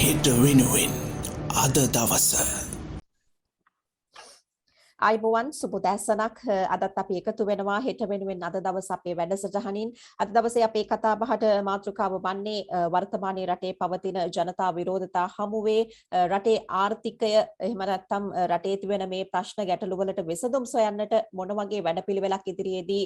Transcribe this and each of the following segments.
හෙට වෙනුවෙන් අද දවස අයිබෝවන් සුබදැසනක් අදත් අපි එකතු වෙනවා හෙට වෙනුවෙන් අද දවස් අපේ වැඩසටහනින් අද දවසේ අපේ කතා බහට මාතෘකාව වන්නේ වර්තමානයේ රටේ පවතින ජනතා විරෝධතා හමුවේ රටේ ආර්ථිකය එහෙම නැත්නම් රටේ තිබෙන මේ ප්‍රශ්න ගැටලු වලට විසඳුම් සොයන්නට මොන වගේ වැඩපිළිවෙලක් ඉදිරියේදී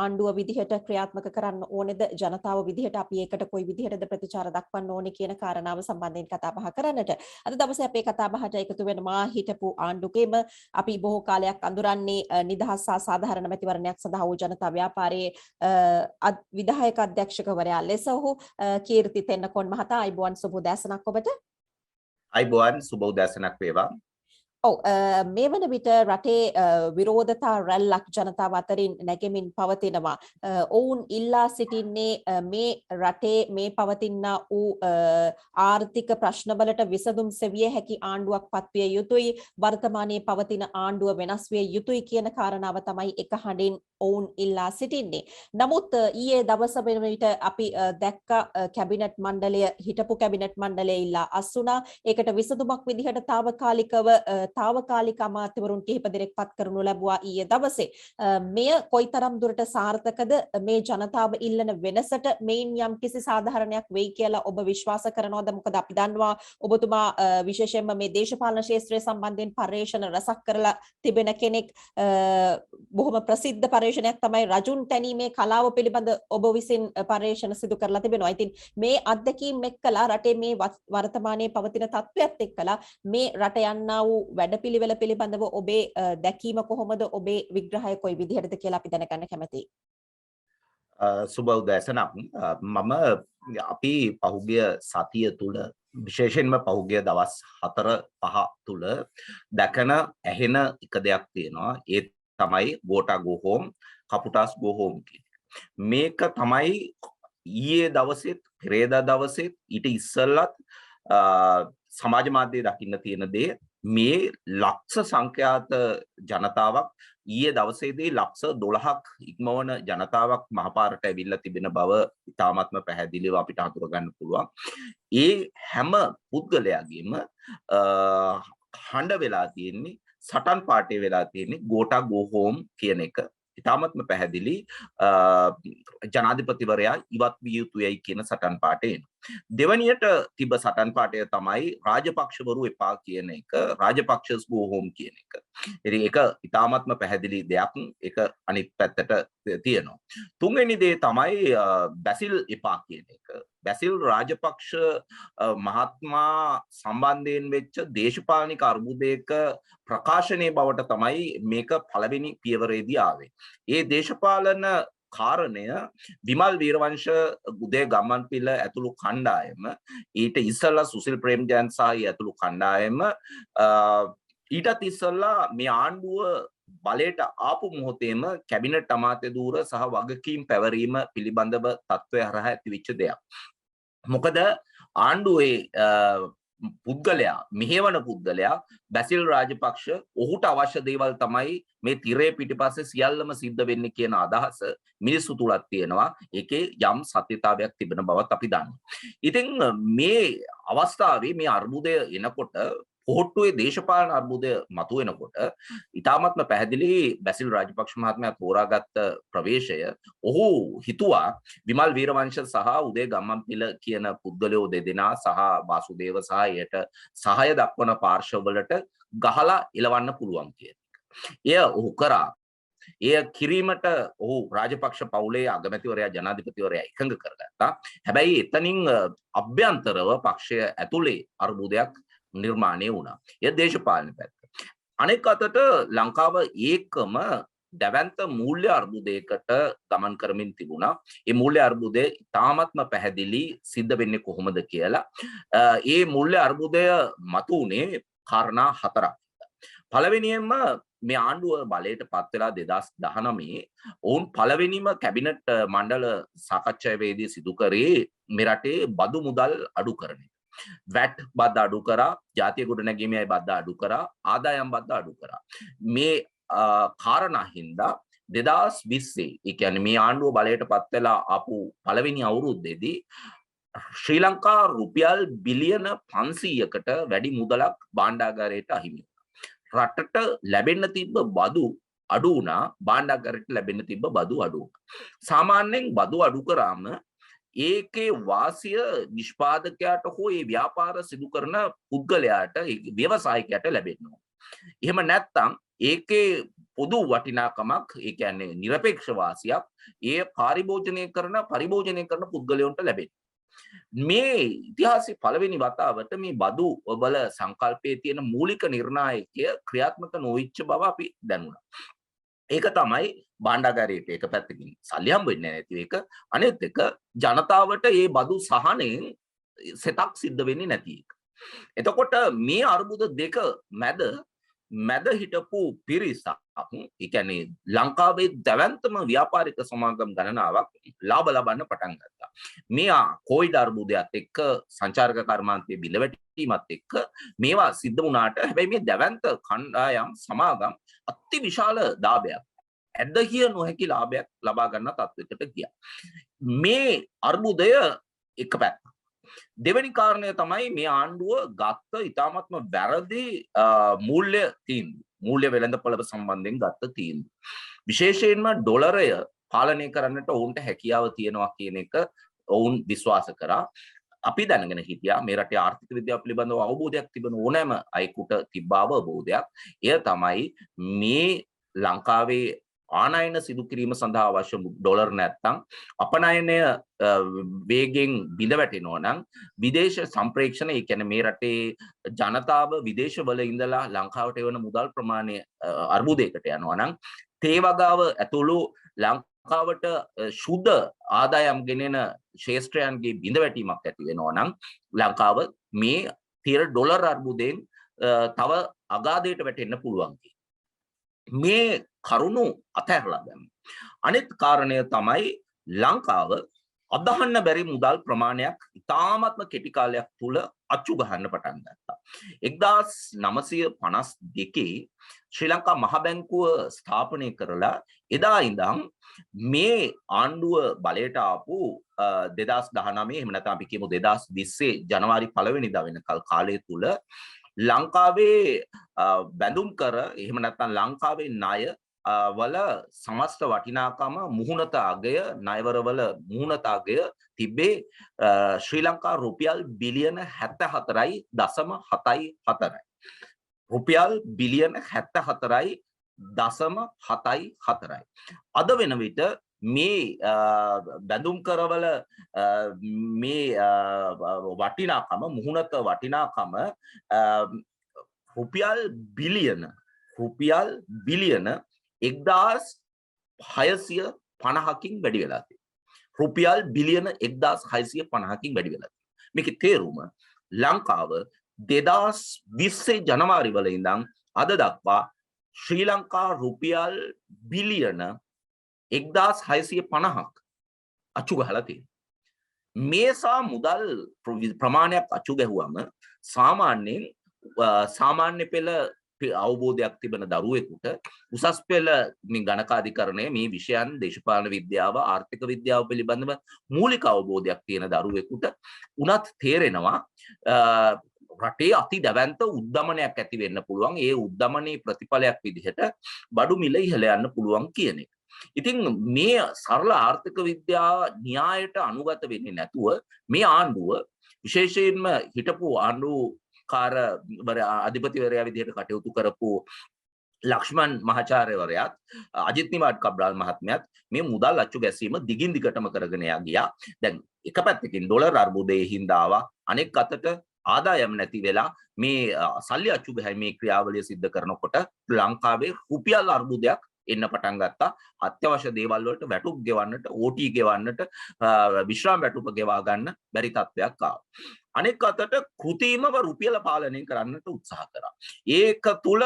ආණ්ඩුව විදිහට ක්‍රියාත්මක කරන්න ඕනේද ජනතාව විදිහට අපි ඒකට කොයි විදිහටද ප්‍රතිචාර දක්වන්න ඕනේ කියන කාරණාව සම්බන්ධයෙන් කතා බහ කරන්නට අද දවසේ අපේ කතා බහට එකතු වෙනවා හිටපු ආණ්ඩුකේම අපි බොහෝ කාලයක් අඳුරන්නේ නිදහස් සහ සාධාරණ මැතිවරණයක් සඳහා වූ ජනතා ව්‍යාපාරයේ විධායක අධ්‍යක්ෂකවරයා ලෙස ඔහු කීර්ති තෙන්නකෝන් මහතා අයිබෝවන් සුබ උදෑසනක් ඔබට අයිබෝවන් සුබ උදෑසනක් වේවා ඔව් මේ වන විට රටේ විරෝධතා රැල්ලක් ජනතාව අතරින් නැගෙමින් පවතිනවා. ඔවුන් ඉල්ලා සිටින්නේ මේ රටේ මේ පවතිනා වූ ආර්ථික ප්‍රශ්නවලට විසඳුම් සෙවිය හැකි ආණ්ඩුවක් පත්විය යුතුයි. වර්තමානයේ පවතින ආණ්ඩුව වෙනස් විය යුතුයි කියන කාරණාව තමයි එක හඬින් ඔවුන් ඉල්ලා සිටින්නේ. නමුත් ඊයේ දවස වෙන විට අපි දැක්ක කැබිනට් මණ්ඩලය හිටපු කැබිනට් මණ්ඩලය ඉල්ලා අස්ුණා. ඒකට විසඳුමක් විදිහට තාවකාලික අමාත්‍යවරුන් කිහිප දෙනෙක් පත් කරනු ලැබුවා ඊයේ දවසේ. මෙය කොයිතරම් දුරට සාර්ථකද මේ ජනතාව ඉල්ලන වෙනසට මේන් යම් කිසි සාධාරණයක් වෙයි කියලා ඔබ විශ්වාස කරනවද? මොකද අපි දන්නවා ඔබතුමා විශේෂයෙන්ම මේ දේශපාලන ක්ෂේත්‍රය සම්බන්ධයෙන් පර්යේෂණ රසක් කරලා තිබෙන කෙනෙක්. බොහොම ප්‍රසිද්ධ පර්යේෂණයක් තමයි රජුන් තැනීමේ කලාව පිළිබඳ ඔබ විසින් පර්යේෂණ සිදු කරලා තිබෙනවා. ඉතින් මේ අත්දැකීම් එක්කලා රටේ මේ වර්තමානයේ පවතින තත්ත්වයක් එක්කලා මේ රට යන්නා වූ වැඩපිළිවෙල පිළිබඳව ඔබේ දැකීම කොහොමද ඔබේ විග්‍රහය කොයි විදිහටද කියලා අපි දැනගන්න කැමතියි. සුබ උදෑසනක් මම අපි පහුගිය සතිය තුල විශේෂයෙන්ම පහුගිය දවස් 4-5 තුල දැකන ඇහෙන එක දෙයක් තියෙනවා. ඒ තමයි ගෝටා ගෝ හෝම් කපුටාස් ගෝ හෝම් මේක තමයි ඊයේ දවසෙත් පෙරේදා දවසෙත් ඊට ඉස්සෙල්ලත් සමාජ මාධ්‍යයේ දකින්න තියෙන දේ මේ ලක්ෂ සංඛ්‍යාත ජනතාවක් ඊයේ දවසේදී ලක්ෂ 12ක් ඉක්මවන ජනතාවක් මහපාරට ඇවිල්ලා තිබෙන බව ඉතාමත්ම පැහැදිලිව අපිට හඳුනා ගන්න පුළුවන්. ඒ හැම පුද්ගලයාගේම හඬ වෙලා තියෙන්නේ සටන් පාටේ වෙලා තියෙන්නේ ගෝටා ගෝ හෝම් කියන එක. ඉතාමත්ම පැහැදිලි ජනාධිපතිවරයා ඉවත් විය යුතුයයි කියන සටන් පාටේ. දෙවනියට තිබ සටන් පාටය තමයි රාජපක්ෂවරු එපා කියන එක, රාජපක්ෂස් ගෝ හෝම් කියන එක. ඉතින් ඒක ඉතාමත්ම පැහැදිලි දෙයක්. ඒක අනිත් පැත්තට තියෙනවා. තුන්වෙනි දේ තමයි බැසිල් එපා කියන එක. බැසිල් රාජපක්ෂ මහත්මයා සම්බන්ධයෙන් වෙච්ච දේශපාලනික අර්බුදයක ප්‍රකාශනයේ බවට තමයි මේක පළවෙනි පියවරේදී ආවේ. ඒ දේශපාලන කාරණය විමල් වීරවංශ උදේ ගම්මන්පිල ඇතුළු කණ්ඩායම ඊට ඉස්සෙල්ලා සුසිල් ප්‍රේමජයන්ත සහ ඇතුළු කණ්ඩායම ඊටත් ඉස්සෙල්ලා මේ ආණ්ඩුව බලයට ආපු මොහොතේම කැබිනට් අමාත්‍ය ධූර සහ වගකීම් පැවරීම පිළිබඳව තත්ත්වය හරහා ඇතිවෙච්ච දෙයක්. මොකද ආණ්ඩුවේ පුද්ගලයා මෙහෙවන පුද්ගලයා බැසිල් රාජපක්ෂ ඔහුට අවශ්‍ය දේවල් තමයි මේ තිරේ පිටිපස්සේ සියල්ලම සිද්ධ වෙන්නේ කියන අදහස මිනිස්සු තුලක් තියෙනවා. ඒකේ යම් සත්‍යතාවයක් තිබෙන බවත් අපි දන්නවා. ඉතින් මේ අවස්ථාවේ මේ අර්බුදය එනකොට පොහොට්ටුවේ දේශපාලන අර්බුදය මතුවෙනකොට ඉතාමත්ම පැහැදිලි බැසිල් රාජපක්ෂ මහත්මයා තෝරාගත්ත ප්‍රවේශය ඔහු හිතුවා විමල් වීරවංශ සහ උදේ ගම්මන්පිල කියන පුද්ගලයෝ දෙදෙනා සහ වාසුදේව සහ එයට සහාය දක්වන පාර්ශවවලට ගහලා එලවන්න පුළුවන් කියන එක. එය ඔහු කරා. එය කිරීමට ඔහු රාජපක්ෂ පවුලේ අගමැතිවරයා ජනාධිපතිවරයා එකඟ කරගත්තා. හැබැයි එතනින් අභ්‍යන්තරව පක්ෂය ඇතුලේ අර්බුදයක් නිර්මාණය වුණා. ඒ දේශපාලන පැත්ත. අනෙක් අතට ලංකාව ඒකම දැවැන්ත මූල්‍ය අර්බුදයකට ගමන් කරමින් තිබුණා. ඒ මූල්‍ය අර්බුදය ඉතාමත්ම පැහැදිලි සිද්ධ වෙන්නේ කොහොමද කියලා. ඒ මූල්‍ය අර්බුදය මතු වුණේ කාරණා 4ක්. පළවෙනියෙන්ම මේ ආණ්ඩුව බලයට පත් වෙලා 2019 ඔවුන් පළවෙනිම කැබිනට් මණ්ඩල සාකච්ඡාවේදී සිදු කරේ මේ රටේ බදු මුදල් අඩු කරන එක. වැට් බද්ද අඩු කරා, ජාතිය ගොඩනැගීමේ බද්ද අඩු කරා, ආදායම් බද්ද අඩු කරා. මේ කාරණා හින්දා 2020 ඒ කියන්නේ මේ ආණ්ඩුව බලයට පත් වෙලා ආපු පළවෙනි අවුරුද්දේදී ශ්‍රී ලංකා රුපියල් බිලියන 500කට වැඩි මුදලක් භාණ්ඩාගාරයට අහිමි වුණා. රටට ලැබෙන්න තිබ්බ බදු අඩු වුණා, භාණ්ඩාගාරයට ලැබෙන්න තිබ්බ බදු අඩු වුණා. සාමාන්‍යයෙන් බදු අඩු කරාම ඒකේ වාසිය නිෂ්පාදකයාට හෝ ඒ ව්‍යාපාර සිදු කරන පුද්ගලයාට ව්‍යවසායකයාට ලැබෙනවා. එහෙම නැත්නම් ඒකේ පොදු වටිනාකමක්, ඒ කියන්නේ নিরপেক্ষ වාසියක් ඒ පරිභෝජනය කරන පුද්ගලයන්ට ලැබෙනවා. මේ ඉතිහාසයේ පළවෙනි වතාවට මේ බදු වල සංකල්පයේ තියෙන මූලික නිර්ණායකය ක්‍රියාත්මක නොවිච්ච බව අපි දැනුණා. ඒක තමයි භාණ්ඩාගාරයට එක පැත්තකින් සල්ලි හම්බ වෙන්නේ නැති එක, අනෙත් එක ජනතාවට මේ බදු සහනෙන් සෙතක් සිද්ධ වෙන්නේ නැති එක. එතකොට මේ අර්බුද දෙක මැද හිටපු පිරිසක්, ඒ කියන්නේ ලංකාවේ දැවැන්තම ව්‍යාපාරික සමාගම් ගණනාවක් ලාභ ලබන්න පටන් ගත්තා. මේ කොවිඩ් අර්බුදයත් එක්ක, සංචාරක කර්මාන්තයේ බිඳවැටීමත් එක්ක මේවා සිද්ධ වුණාට, හැබැයි මේ දැවැන්ත කණ්ඩායම් සමාගම් අති විශාල ලාභයක්, ඇදහිය නොහැකි ලාභයක් ලබා ගන්න තත්වයකට ගියා. මේ අර්බුදය එක පැත්තක්. දෙවෙනි කාරණය තමයි මේ ආණ්ඩුව ගත්ත ඉතාමත්ම වැරදි මූල්‍ය වෙළඳපොළ සම්බන්ධයෙන් ගත්ත තීන්දුව. විශේෂයෙන්ම ඩොලරය පාලනය කරන්නට ඔවුන්ට හැකියාව තියෙනවා කියන එක ඔවුන් විශ්වාස කරා. අපි දැනගෙන හිටියා මේ රටේ ආර්ථික විද්‍යාව පිළිබඳව අවබෝධයක් තිබෙන ඕනෑම අයෙකුට තිබ්බ අවබෝධයක්. එය තමයි මේ ලංකාවේ ආනයන සිදු කිරීම සඳහා අවශ්‍ය ඩොලර් නැත්නම් අපනයනය වේගෙන් බිඳ වැටෙනවා නම් විදේශ සම්ප්‍රේක්ෂණ, ඒ කියන්නේ මේ රටේ ජනතාව විදේශවල ඉඳලා ලංකාවට එවන මුදල් ප්‍රමාණය අර්බුදයකට යනවා නම්, තේ වගාව ඇතුළු ලංකාවට ශුද්ධ ආදායම් ගෙනෙන ශේෂ්ත්‍රයන්ගේ බිඳ වැටීමක් ඇති වෙනවා නම් ලංකාව මේ තියෙන ඩොලර් අර්බුදයෙන් තව අගාධයට වැටෙන්න පුළුවන්. මේ කරුණු අතහැරලා දැම්ම. අනිත් කාරණය තමයි ලංකාව අදහන්න බැරි මුදල් ප්‍රමාණයක් ඉතාමත්ම කෙටි කාලයක් තුල අච්චු ගහන්න පටන් ගත්තා. 1952 ශ්‍රී ලංකා මහ බැංකුව ස්ථාපනය කරලා එදා ඉඳන් මේ ආණ්ඩුව බලයට ආපු 2019 එහෙම නැත්නම් අපි කියමු 2020 ජනවාරි 1 වෙනිදා වෙනකල් කාලය තුල ලංකාවේ බැඳුම් කර, එහෙම නැත්නම් ලංකාවේ ණය වල සමස්ත වටිනාකම මුහුණත අගය, ණයවරවල මුහුණත අගය තිබේ ශ්‍රී ලංකා රුපියල් බිලියන 74.74යි. රුපියල් බිලියන 74.74යි. අද වෙන විට මේ බැඳුම් කරවල මේ වටිනාකම, මුහුණත වටිනාකම රුපියල් බිලියන 1650කින් වැඩි වෙලා තියෙනවා. රුපියල් බිලියන 1650කින් වැඩි වෙලා තියෙනවා. මේකේ තේරුම ලංකාව 2020 ජනවාරි වල ඉඳන් අද දක්වා ශ්‍රී ලංකා රුපියල් බිලියන 1650ක් අච්චු ගහලා තියෙනවා. මේසා මුදල් ප්‍රමාණයක් අච්චු ගැහුවම සාමාන්‍ය පෙළ අවබෝධයක් තිබෙන දරුවෙකුට, උසස් පෙළ ගණකාධිකරණය මේ විෂයන්, දේශපාලන විද්‍යාව, ආර්ථික විද්‍යාව පිළිබඳව මූලික අවබෝධයක් තියෙන දරුවෙකුට උනත් තේරෙනවා රටේ අති දැවැන්ත උද්දමනයක් ඇති වෙන්න පුළුවන්. ඒ උද්දමනයේ ප්‍රතිඵලයක් විදිහට බඩු මිල ඉහළ යන්න පුළුවන් කියන එක. ඉතින් මේ සරල ආර්ථික විද්‍යාව න්‍යායට අනුගත වෙන්නේ නැතුව මේ ආණ්ඩුව, විශේෂයෙන්ම හිටපු ආණ්ඩුකාර අධිපතිවරයා විදිහට කටයුතු කරපු ලක්ෂ්මන් මහාචාර්යවරයාත් අජිත් නිවාඩ් කබ්‍රාල් මහත්මයාත් මේ මුදල් අච්චු ගැසීම දිගින් දිගටම කරගෙන ගියා. දැන් එක පැත්තකින් ඩොලර් අර්බුදයේ හින්දාවා, අනෙක් අතට ආදායම් නැති වෙලා මේ සල්ලි අච්චු ගැහිමේ ක්‍රියාවලිය සිද්ධ කරනකොට ලංකාවේ රුපියල් අර්බුදයක් එන්න පටන් ගත්තා. අත්‍යවශ්‍ය දේවල් වලට වැටුප් ගෙවන්නට, ඕටී ගෙවන්නට, විශ්‍රාම වැටුප ගෙවා ගන්න බැරි තත්ත්වයක් ආවා. අනෙක් අතට කෘතිමව රුපියල පාලනය කරන්නට උත්සාහ කරා. ඒක තුල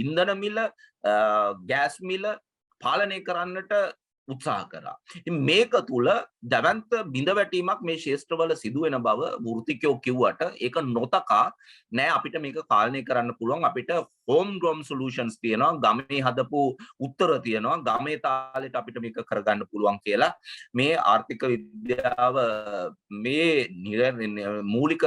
ඉන්ධන මිල, ගෑස් මිල පාලනය කරන්නට උත්සාහ කරා. ඉතින් මේක තුල දැවැන්ත බිඳවැටීමක් මේ ශේෂ්ත්‍රවල සිදුවෙන බව වෘත්තිකයෝ කිව්වට ඒක නොතකා නෑ අපිට මේක පාලනය කරන්න පුළුවන්. අපිට හෝම් ග්‍රෝන් සොලියුෂන්ස් තියෙනවා, ගමේ හදපු උත්තර තියෙනවා, ගමේ තාලෙට අපිට මේක කරගන්න පුළුවන් කියලා මේ ආර්ථික විද්‍යාව මේ මූලික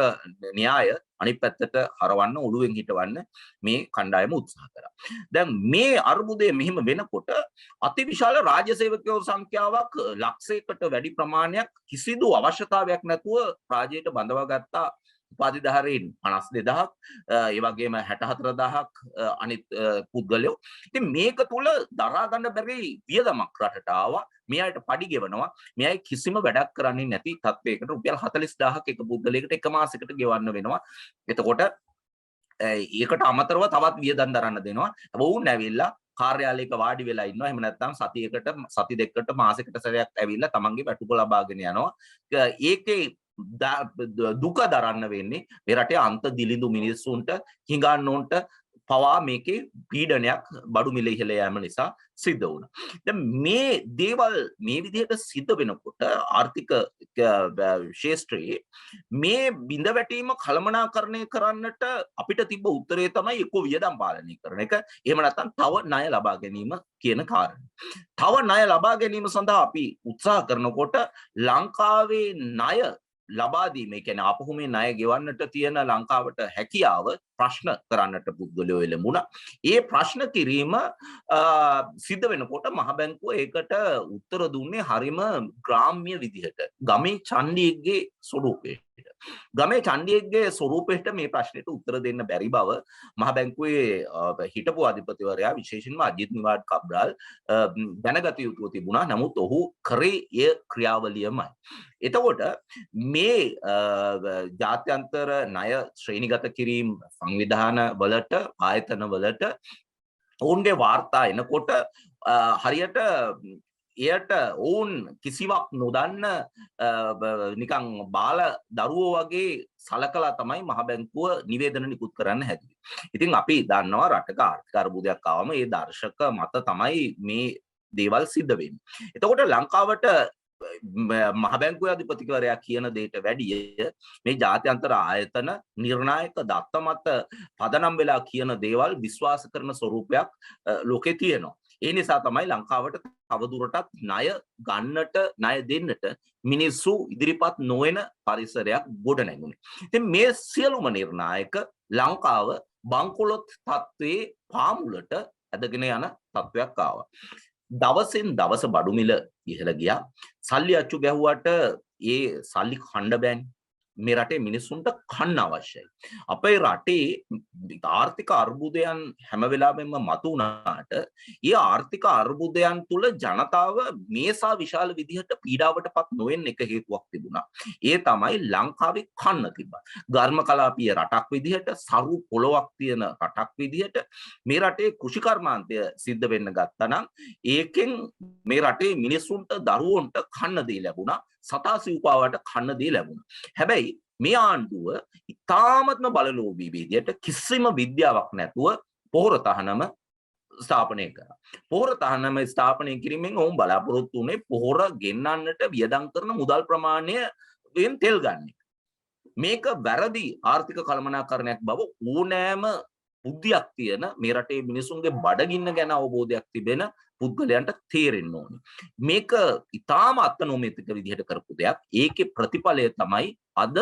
න්‍යාය අනිත් පැත්තට හරවන්න ඔළුවෙන් හිටවන්න මේ කණ්ඩායම උත්සාහ කරා. දැන් මේ අර්බුදය මෙහිම වෙනකොට අතිවිශාල රාජ්‍ය සේවකයෝ සංඛ්‍යාවක් ලක්ෂයකට වැඩි ප්‍රමාණයක් කිසිදු අවශ්‍යතාවයක් නැතුව රාජ්‍යයට බඳවා ගත්තා උපාධිධාරීන් 52000ක් ඒ වගේම 64000ක් අනිත් පුද්ගලයෝ. ඉතින් මේක තුල දරා ගන්න බැරි වියදමක් රටට ආවා. මේ අයට පඩි ගෙවනවා. මේ අය කිසිම වැඩක් කරන්නේ නැති තත්වයකට රුපියල් 40000ක් එක පුද්ගලයෙකුට එක මාසයකට ගෙවන්න වෙනවා. එතකොට ඒකට අමතරව තවත් වියදම් දරන්න දෙනවා. වුන් ඇවිල්ලා කාර්යාලයක වාඩි වෙලා ඉන්නවා. එහෙම නැත්නම් සතියකට සති දෙකකට මාසයකට සැරයක් ඇවිල්ලා තමන්ගේ වැටුප ලබාගෙන යනවා. ඒකේ දුක දරන්න වෙන්නේ මේ රටේ අන්ත දිලිඳු මිනිස්සුන්ට හිඟන්නෝන්ට පවා මේකේ පීඩනයක් බඩු මිල ඉහළ යෑම නිසා සිද්ධ වුණා. දැන් මේ දේවල් මේ විදිහට සිද්ධ වෙනකොට ආර්ථික ශේෂ්ත්‍රයේ මේ බිඳ වැටීම කළමනාකරණය කරන්නට අපිට තිබ්බ උත්තරේ තමයි එක්ක වියදම් පාලනය කරන එක. එහෙම නැත්නම් තව ණය ලබා ගැනීම කියන කාරණය. තව ණය ලබා ගැනීම සඳහා අපි උත්සාහ කරනකොට ලංකාවේ ණය ලබා දීම, ඒ කියන්නේ ආපහු මේ ණය ගෙවන්නට තියෙන ලංකාවට හැකියාව ප්‍රශ්න කරන්නට පුද්ගලයෝ එළඹුණා. ඒ ප්‍රශ්න කිරීම සිද්ධ වෙනකොට මහ බැංකුව ඒකට උත්තර දුන්නේ හරිම ග්‍රාම්‍ය විදිහට. ගමේ චණ්ඩියෙක්ගේ ස්වරූපයට. ගමේ චණ්ඩියෙක්ගේ ස්වරූපයට මේ ප්‍රශ්නෙට උත්තර දෙන්න බැරි බව මහ බැංකුවේ හිටපු අධිපතිවරයා විශේෂයෙන්ම අජිත් නිවාඩ් කබ්‍රාල් දැනගත යුතුව තිබුණා. නමුත් ඔහු කරේ එය ක්‍රියාවලියමයි. එතකොට මේ ජාත්‍යන්තර ණය ශ්‍රේණිගත කිරීම සංවිධාන වලට ආයතන වලට ඔවුන්ගේ වාර්තා එනකොට හරියට එයට ඔවුන් කිසිවක් නොදන්න නිකන් බාල දරුවෝ වගේ සලකලා තමයි මහ බැංකුව නිවේදන නිකුත් කරන්න හැදුවේ. ඉතින් අපි දන්නවා රටක ආර්ථික අර්බුදයක් ආවම ඒ දර්ශක මත තමයි මේ දේවල් සිද්ධ වෙන්නේ. එතකොට ලංකාවට මහ බැංකුවේ අධිපතිවරයා කියන දෙයට වැඩිය මේ ජාත්‍යන්තර ආයතන නිර්ණායක දත්ත මත පදනම් වෙලා කියන දේවල් විශ්වාස කරන ස්වරූපයක් ලෝකේ තියෙනවා. ඒ නිසා තමයි ලංකාවට තවදුරටත් ණය ගන්නට ණය දෙන්නට මිනිස්සු ඉදිරිපත් නොවන පරිසරයක් ගොඩ නැගුණේ. ඉතින් මේ සියලුම නිර්ණායක ලංකාව බංකොලොත් තත්ත්වයේ පාමුලට ඇදගෙන යන තත්ත්වයක් ආවා. දවසින් දවස බඩු මිල ඉහළ ගියා. සල්ලි අච්චු ගැහුවට ඒ සල්ලි කණ්ඩ බෑනේ. මේ රටේ මිනිස්සුන්ට කන්න අවශ්‍යයි. අපේ රටේ ආර්ථික අර්බුදයන් හැම වෙලාවෙම මතුවුණාට ඒ ආර්ථික අර්බුදයන් තුල ජනතාව මේසා විශාල විදිහට පීඩාවටපත් නොවෙන්න එක හේතුවක් තිබුණා. ඒ තමයි ලංකාවේ කන්න තිබ්බා. ඝර්මකලාපීය රටක් විදිහට, සරු පොළොවක් තියෙන රටක් විදිහට මේ රටේ කෘෂි කර්මාන්තය සිද්ධ වෙන්න ගත්තා නම් ඒකෙන් මේ රටේ මිනිස්සුන්ට දරුවන්ට කන්න දේ ලැබුණා. සතා සිව්පාවට කන්න දේ ලැබුණා. හැබැයි මේ ආණ්ඩුව ඉතාමත්ම බලලෝභී විදියට කිසිම විද්‍යාවක් නැතුව පොහොර තහනම ස්ථාපනය කරා. පොහොර තහනම ස්ථාපනය කිරීමෙන් ඔවුන් බලාපොරොත්තු වුණේ පොහොර ගෙන්නන්නට වියදම් කරන මුදල් ප්‍රමාණයෙන් තෙල් ගන්න එක. මේක වැරදි ආර්ථික කළමනාකරණයක් බව ඕනෑම බුද්ධියක් තියෙන මේ රටේ මිනිසුන්ගේ බඩගින්න ගැන අවබෝධයක් තිබෙන පුද්ගලයන්ට තේරෙන්න ඕනේ. මේක ඉතාම අත්නොමෙතික විදිහට කරපු දෙයක්. ඒකේ ප්‍රතිඵලය තමයි අද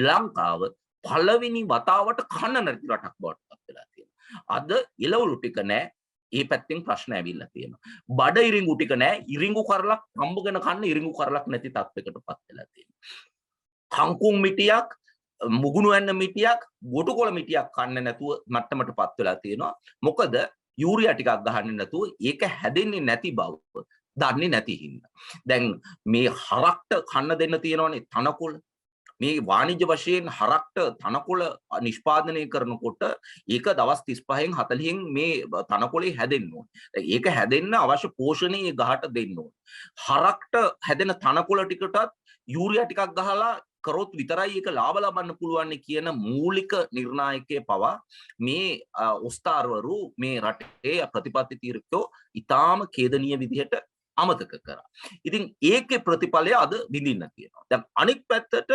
ලංකාව පළවෙනි වතාවට කන්න නැති රටක් බවට පත් වෙලා තියෙනවා. අද ඉලවලු ටික නැහැ. ඒ පැත්තෙන් ප්‍රශ්න ඇවිල්ලා තියෙනවා. බඩ ඉරිඟු ටික නැහැ. ඉරිඟු කරලක් හම්බගෙන කන්න ඉරිඟු කරලක් නැති තත්යකට පත් වෙලා තියෙනවා. කංකුම් මිටියක්, මුගුණු ඇන්න මිටියක්, ගොටුකොළ මිටියක් කන්න නැතුව මට්ටමට පත් වෙලා තියෙනවා. මොකද යූරියා ටිකක් ගහන්නේ නැතුව ඒක හැදෙන්නේ නැති බව දන්නේ නැති හින්දා. දැන් මේ හරක්ට කන්න දෙන්න තියෙනවනේ තනකොළ. මේ වාණිජ්‍ය වශයෙන් හරක්ට තනකොළ නිෂ්පාදනය කරනකොට ඒක දවස් 35න් 40න් මේ තනකොළේ හැදෙන්න ඕනේ. ඒක හැදෙන්න අවශ්‍ය පෝෂණය ඒ ගහට දෙන්න ඕනේ. හරක්ට හැදෙන තනකොළ ටිකටත් යූරියා ටිකක් ගහලා කරොත් විතරයි ඒක ලාභ ලබන්න පුළුවන් කියන මූලික නිර්ණායකයේ පවා මේ ඔස්තාර්වරු මේ රටේ ප්‍රතිපත්ති තීරකයෝ ඊටාම ඛේදනීය විදිහට අමතක කරා. ඉතින් ඒකේ ප්‍රතිඵලය අද විඳින්න තියෙනවා. දැන් අනික් පැත්තට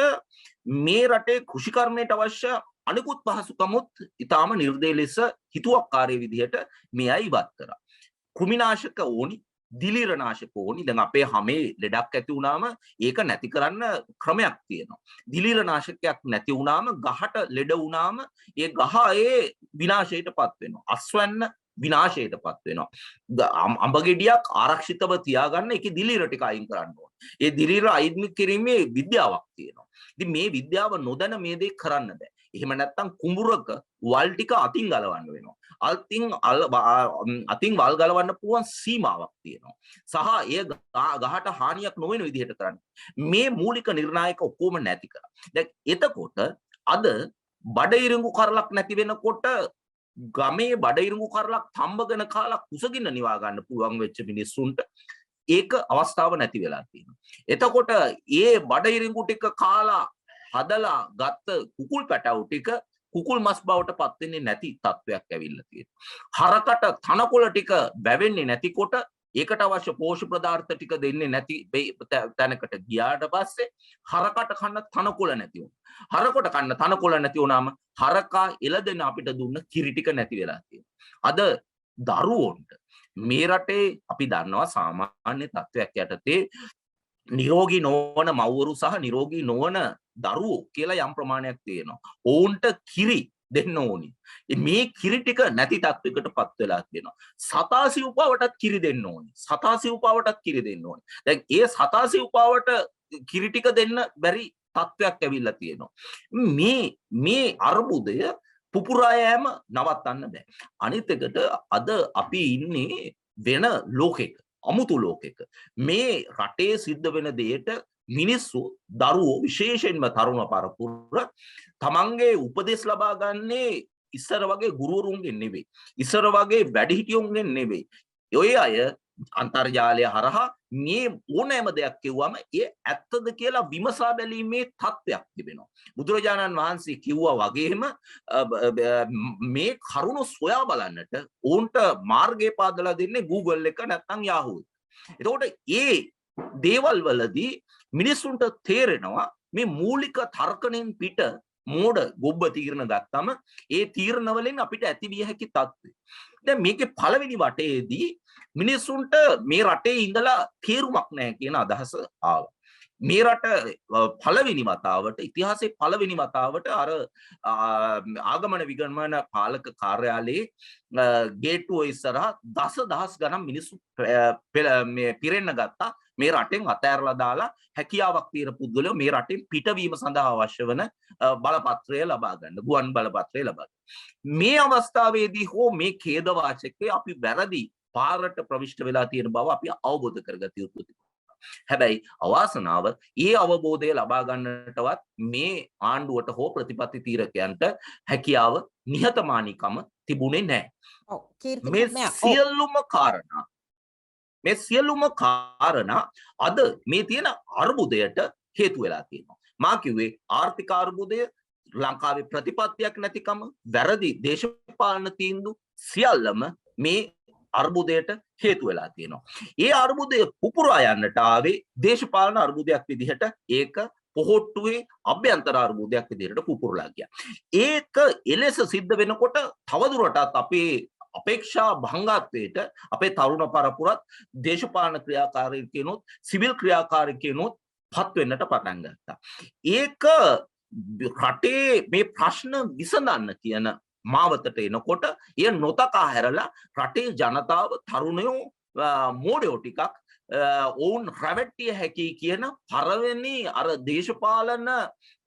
මේ රටේ කෘෂිකර්මයට අවශ්‍ය අනිකුත් පහසුකමුත් ඊටාම නිර්දේශ ලෙස හිතුවක්කාරී විදිහට මේ අය ඉවත් කරා. කෘමිනාශක ඕනි, දිලීරනාශක ඕනි. දැන් අපේ හැමේ ලෙඩක් ඇති වුණාම ඒක නැති කරන්න ක්‍රමයක් තියෙනවා. දිලීරනාශකයක් නැති වුණාම ගහට ලෙඩ වුණාම ඒ ගහ ඒ විනාශයටපත් වෙනවා. අස්වැන්න විනාශයටපත් වෙනවා. අඹ ගෙඩියක් ආරක්ෂිතව තියාගන්න ඒකේ දිලීර ටික අයින් කරන්න ඕනේ. ඒ දිලීර අයින් කිරීමේ විද්‍යාවක් තියෙනවා. ඉතින් මේ විද්‍යාව නොදැන මේ දේ කරන්න බෑ. එහෙම නැත්නම් කුඹුරක වල් ටික අතින් ගලවන්න වෙනවා. අතින් වල් ගලවන්න පුළුවන් සීමාවක් තියෙනවා. සහ එය ගහට හානියක් නොවන විදිහට කරන්න. මේ මූලික නිර්ණායක ඔක්කොම නැති කරා. දැන් එතකොට අද බඩ ඉරිඟු කරලක් නැති වෙනකොට ගමේ බඩ ඉරිඟු කරලක් තඹගෙන කාලා කුසගින්න නිවා ගන්න පුළුවන් වෙච්ච මිනිස්සුන්ට ඒක අවස්ථාව නැති වෙලා තියෙනවා. එතකොට ඒ බඩ ඉරිඟු ටික කාලා හදලා ගත්ත කුකුල් පැටවු ටික කුකුල් මස් බවට පත් වෙන්නේ නැති තත්වයක් ඇවිල්ලා තියෙනවා. හරකට තනකොළ ටික බැවෙන්නේ නැතිකොට ඒකට අවශ්‍ය පෝෂ්‍ය පදාර්ථ ටික දෙන්නේ නැති තැනකට ගියාට පස්සේ හරකට කන්න තනකොළ නැති වුණා. හරකට කන්න තනකොළ නැති වුණාම හරකා එළදෙන අපිට දුන්න කිරි ටික නැති වෙලා තියෙනවා. අද දරුවොන්ට මේ රටේ අපි දන්නවා සාමාන්‍ය තත්වයක් යටතේ නිරෝගී නොවන මව්වරු සහ නිරෝගී නොවන දරුවෝ කියලා යම් ප්‍රමාණයක් තියෙනවා. ඔවුන්ට කිරි දෙන්න ඕනි. මේ කිරි ටික නැති තත්වයකටපත් වෙලා තියෙනවා. සතාසි උපාවටත් කිරි දෙන්න ඕනි. සතාසි උපාවටත් කිරි දෙන්න ඕනි. දැන් ඒ සතාසි උපාවට කිරි ටික දෙන්න බැරි තත්වයක් ඇවිල්ලා තියෙනවා. මේ අර්බුදය පුපුරා යෑම නවත්තන්න බෑ. අනිත් එකට අද අපි ඉන්නේ වෙන ලෝකෙක. අමුතු ලෝකෙක. මේ රටේ සිද්ධ වෙන දෙයට මිනිස්සු දරුවෝ විශේෂයෙන්ම තරුණ පරපුර තමන්ගේ උපදෙස් ලබා ගන්නේ ඉස්සර වගේ ගුරුවරුන්ගෙන් නෙවෙයි. ඉස්සර වගේ වැඩිහිටියුන්ගෙන් නෙවෙයි. ඔය අය අන්තර්ජාලය හරහා මේ ඕනෑම දෙයක් කිව්වම ඒ ඇත්තද කියලා විමසා බැලීමේ තත්ත්වයක් තිබෙනවා. බුදුරජාණන් වහන්සේ කිව්වා වගේම මේ කරුණු සොයා බලන්නට ඕන්ට මාර්ගය පාදලා දෙන්නේ Google එක නැත්නම් Yahoo. එතකොට ඒ දේවල් වලදී මිනිස්සුන්ට තේරෙනවා මේ මූලික තර්කණයෙන් පිට මෝඩ ගොබ්බ තීරණ ගත්තම ඒ තීරණ වලින් අපිට ඇතිවිය හැකි තත්ත්වය. දැන් මේකේ පළවෙනි වටේදී මිනිස්සුන්ට මේ රටේ ඉඳලා තේරුමක් නැහැ කියන අදහස ආවා. මේ රට පළවෙනි වතාවට ඉතිහාසයේ පළවෙනි වතාවට අර ආගමන විගමන පාලක කාර්යාලයේ ගේට්ටුව ඉස්සරහා දසදහස් ගණන් මිනිස්සු මේ පිරෙන්න ගත්තා. මේ රටෙන් අතෑරලා දාලා හැකියාවක් තියෙන පුද්ගලයෝ මේ රටෙන් පිටවීම සඳහා අවශ්‍ය වන බලපත්‍රය ලබා ගන්න, ගුවන් බලපත්‍රය ලබා ගන්න. මේ අවස්ථාවේදී හෝ මේ ඛේද වාචකයේ අපි වැරදි පාරට ප්‍රවිෂ්ඨ වෙලා තියෙන බව අපි අවබෝධ කරගත යුතුයි. හැබැයි අවාසනාව ඒ අවබෝධය ලබා ගන්නටවත් මේ ආණ්ඩුවට හෝ ප්‍රතිපත්ති තීරකයන්ට හැකියාව නිහතමානීකම තිබුණේ නැහැ. මේ සියලුම කාරණා අද මේ තියෙන අර්බුදයට හේතු වෙලා තියෙනවා. මා කිව්වේ ආර්ථික අර්බුදය, ලංකාවේ ප්‍රතිපත්තියක් නැතිකම, වැරදි දේශපාලන තීන්දුව සියල්ලම මේ අර්බුදයට හේතු වෙලා තියෙනවා. ඒ අර්බුදය පුපුරා යන්නට ආවේ දේශපාලන අර්බුදයක් විදිහට ඒක පොහොට්ටුවේ අභ්‍යන්තර අර්බුදයක් විදිහට පුපුරලා ගියා. ඒක එලෙස සිද්ධ වෙනකොට තවදුරටත් අපේ අපේක්ෂා භංගත්වයට අපේ තරුණ පරපුරත් දේශපාලන ක්‍රියාකාරීකයනොත් සිවිල් ක්‍රියාකාරීකයනොත් පත් වෙන්නට පටන් ගත්තා. ඒක රටේ මේ ප්‍රශ්න විසඳන්න කියන මාවතට එනකොට එය නොතකා හැරලා රටේ ජනතාව තරුණයෝ මෝඩයෝ ටිකක් ඔවුන් රැවට්ටිය හැකි කියන පළවෙනි අර දේශපාලන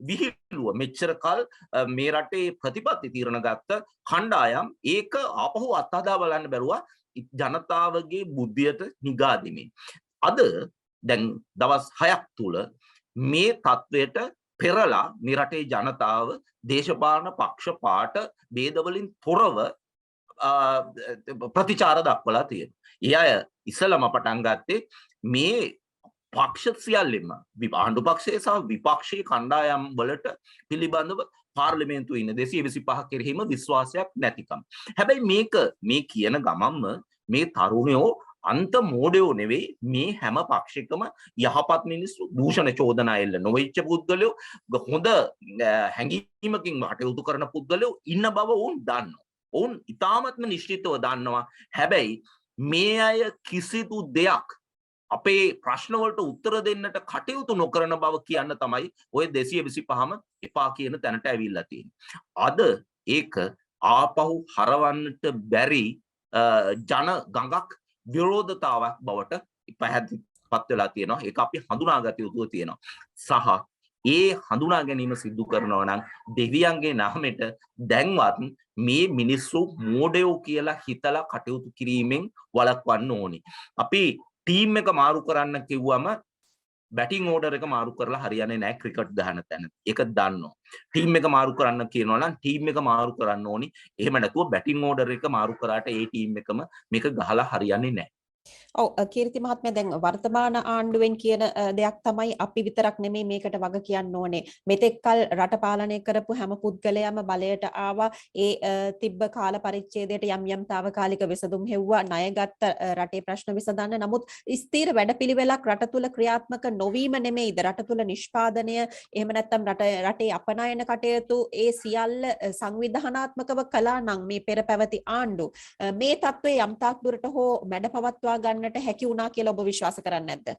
විහිළුව මෙච්චර කල් මේ රටේ ප්‍රතිපත්ති තීරණ ගත්ත කණ්ඩායම් ඒක ආපහු අත්හදා බලන්න බැරුවා ජනතාවගේ බුද්ධියට නිගා දෙමින්. අද දැන් දවස් 6ක් තුල මේ තත්වයට පෙරලා මේ රටේ ජනතාව දේශපාලන පක්ෂ පාට ભેදවලින් තොරව ප්‍රතිචාර දක්වලා තියෙනවා. ඒ අය ඉස්සලම පටන් ගත්තේ මේ පක්ෂ සියල්ලෙම ආණ්ඩු පක්ෂයේ සහ විපක්ෂයේ කණ්ඩායම් වලට පිළිබඳව පාර්ලිමේන්තුවේ ඉන්න 225 කෙරෙහිම විශ්වාසයක් නැතිකම. හැබැයි මේ කියන ගමන්ම මේ තරුණයෝ අන්ත මෝඩයෝ නෙවෙයි මේ හැම පක්ෂිකම යහපත් මිනිස්සු දූෂණ චෝදනා එල්ල නොවෙච්ච පුද්ගලයෝ හොඳ හැඟීමකින් කටයුතු කරන පුද්ගලයෝ ඉන්න බව ඔවුන් දන්නවා. ඔවුන් ඉතාමත්ම නිශ්චිතව දන්නවා. හැබැයි මේ අය කිසිදු දෙයක් අපේ ප්‍රශ්නවලට උත්තර දෙන්නට කටයුතු නොකරන බව කියන්න තමයි ඔය 225ම එපා කියන තැනට ඇවිල්ලා තියෙන්නේ. අද ඒක ආපහු හරවන්නට බැරි ජන ගඟක් විරෝධතාවක් බවට පැහැදිලිපත් වෙලා තියෙනවා. ඒක අපි හඳුනාගත යුතුව තියෙනවා. සහ ඒ හඳුනා ගැනීම සිදු කරනවා නම් දෙවියන්ගේ නාමයට දැන්වත් මේ මිනිස්සු මෝඩයෝ කියලා හිතලා කටයුතු කිරීමෙන් වළක්වන්න ඕනි. අපි ටීම් එක මාරු කරන්න කිව්වම බැටිං ඕඩර් එක මාරු කරලා හරියන්නේ නැහැ ක්‍රිකට් ගහන තැන. ඒක දන්නවා. ටීම් එක මාරු කරන්න කියනවා නම් ටීම් එක මාරු කරන්න ඕනි. එහෙම නැතුව බැටිං ඕඩර් එක මාරු කරාට ඒ ටීම් එකම මේක ගහලා හරියන්නේ නැහැ. ඔව් කීර්ති මහත්මයා දැන් වර්තමාන ආණ්ඩුවෙන් කියන දෙයක් තමයි අපි විතරක් නෙමෙයි මේකට වග කියන්න ඕනේ. මෙතෙක්කල් රට පාලනය කරපු හැම පුද්ගලයාම බලයට ආවා. ඒ තිබ්බ කාල පරිච්ඡේදයට යම් යම් තාවකාලික විසඳුම් හෙව්වා. ණයගත්ත රටේ ප්‍රශ්න විසඳන්න. නමුත් ස්ථීර වැඩපිළිවෙලක් රට තුල ක්‍රියාත්මක නොවීම නෙමෙයිද රට තුල නිෂ්පාදනය එහෙම නැත්නම් රටේ අපනයන කටයුතු ඒ සියල්ල සංවිධානාත්මකව කළා නම් මේ පෙර පැවති ආණ්ඩු මේ තත්ත්වයේ යම් තාක් දුරට හෝ මැඩ පවත්වා ගන්නට හැකි වුණා කියලා ඔබ විශ්වාස කරන්නේ නැද්ද?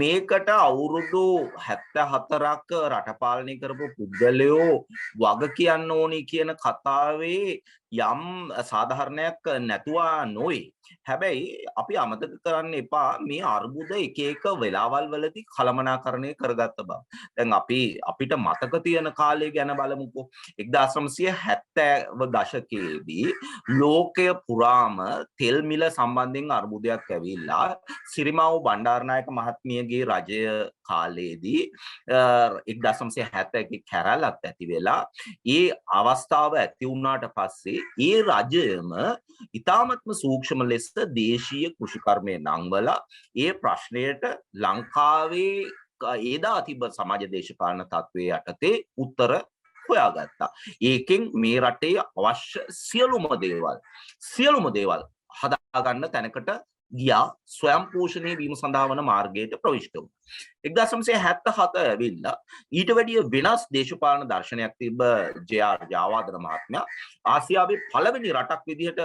මේකට අවුරුදු 74ක් රට පාලනය කරපු පුද්ගලයෝ වග කියන්න ඕනි කියන කතාවේ යම් සාධාරණයක් නැතුවා නොවේ. හැබැයි අපි අමතක කරන්න එපා මේ අර්බුද එක එක වෙලාවල් වලදී කළමනාකරණය කරගත්ත බව. දැන් අපිට මතක තියෙන කාලය ගැන බලමුකෝ. 1970 දශකයේදී ලෝකය පුරාම තෙල් මිල සම්බන්ධයෙන් අර්බුදයක් ඇවිල්ලා සිරිමාවෝ බණ්ඩාරනායක මහත්මියගේ රජය කාලයේදී 1971 කැරැල්ලක් ඇති වෙලා ඒ අවස්ථාව ඇති වුණාට පස්සේ ඒ රජයම ඉතාමත්ම සූක්ෂම ලෙස දේශීය කෘෂිකර්මය නංවලා ඒ ප්‍රශ්නයට ලංකාවේ ඒදා තිබ සමාජ දේශපාලන තත්ත්වයේ යටතේ උත්තර හොයාගත්තා. ඒකෙන් මේ රටේ අවශ්‍ය සියලුම දේවල් හදාගන්න තැනකට ගියා ස්වයං පෝෂණය වීම සඳහා වන මාර්ගයට ප්‍රවිෂ්ඨ වුණා. 1977 ඇවිල්ලා ඊට වැඩිය වෙනස් දේශපාලන දර්ශනයක් තිබ්බ ජේ.ආර්. ජයවර්ධන මහත්මයා ආසියාවේ පළවෙනි රටක් විදිහට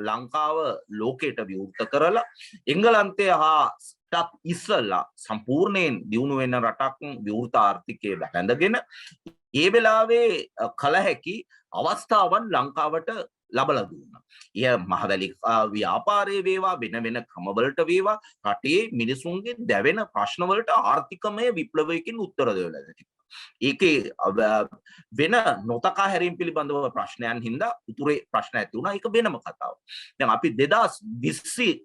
ලංකාව ලෝකයට විවෘත කරලා එංගලන්තය හා ඉස්සල්ලා සම්පූර්ණයෙන් දියුණු වෙන රටක් විවෘත ආර්ථිකයේ වැළඳගෙන ඒ වෙලාවේ කල හැකි අවස්ථාවන් ලංකාවට ලබලා දුන්නා. එය මහවැලි ව්‍යාපාරයේ වේවා වෙන ක්‍රමවලට වේවා රටේ මිනිසුන්ගේ දැවෙන ප්‍රශ්නවලට ආර්ථිකමය විප්ලවයකින් උත්තර දෙවලා තිබෙනවා. ඒකේ වෙන නොතකා හැරීම් පිළිබඳව ප්‍රශ්නයන් හින්දා උතුරේ ප්‍රශ්න ඇති වුණා. ඒක වෙනම කතාවක්. දැන් අපි 2001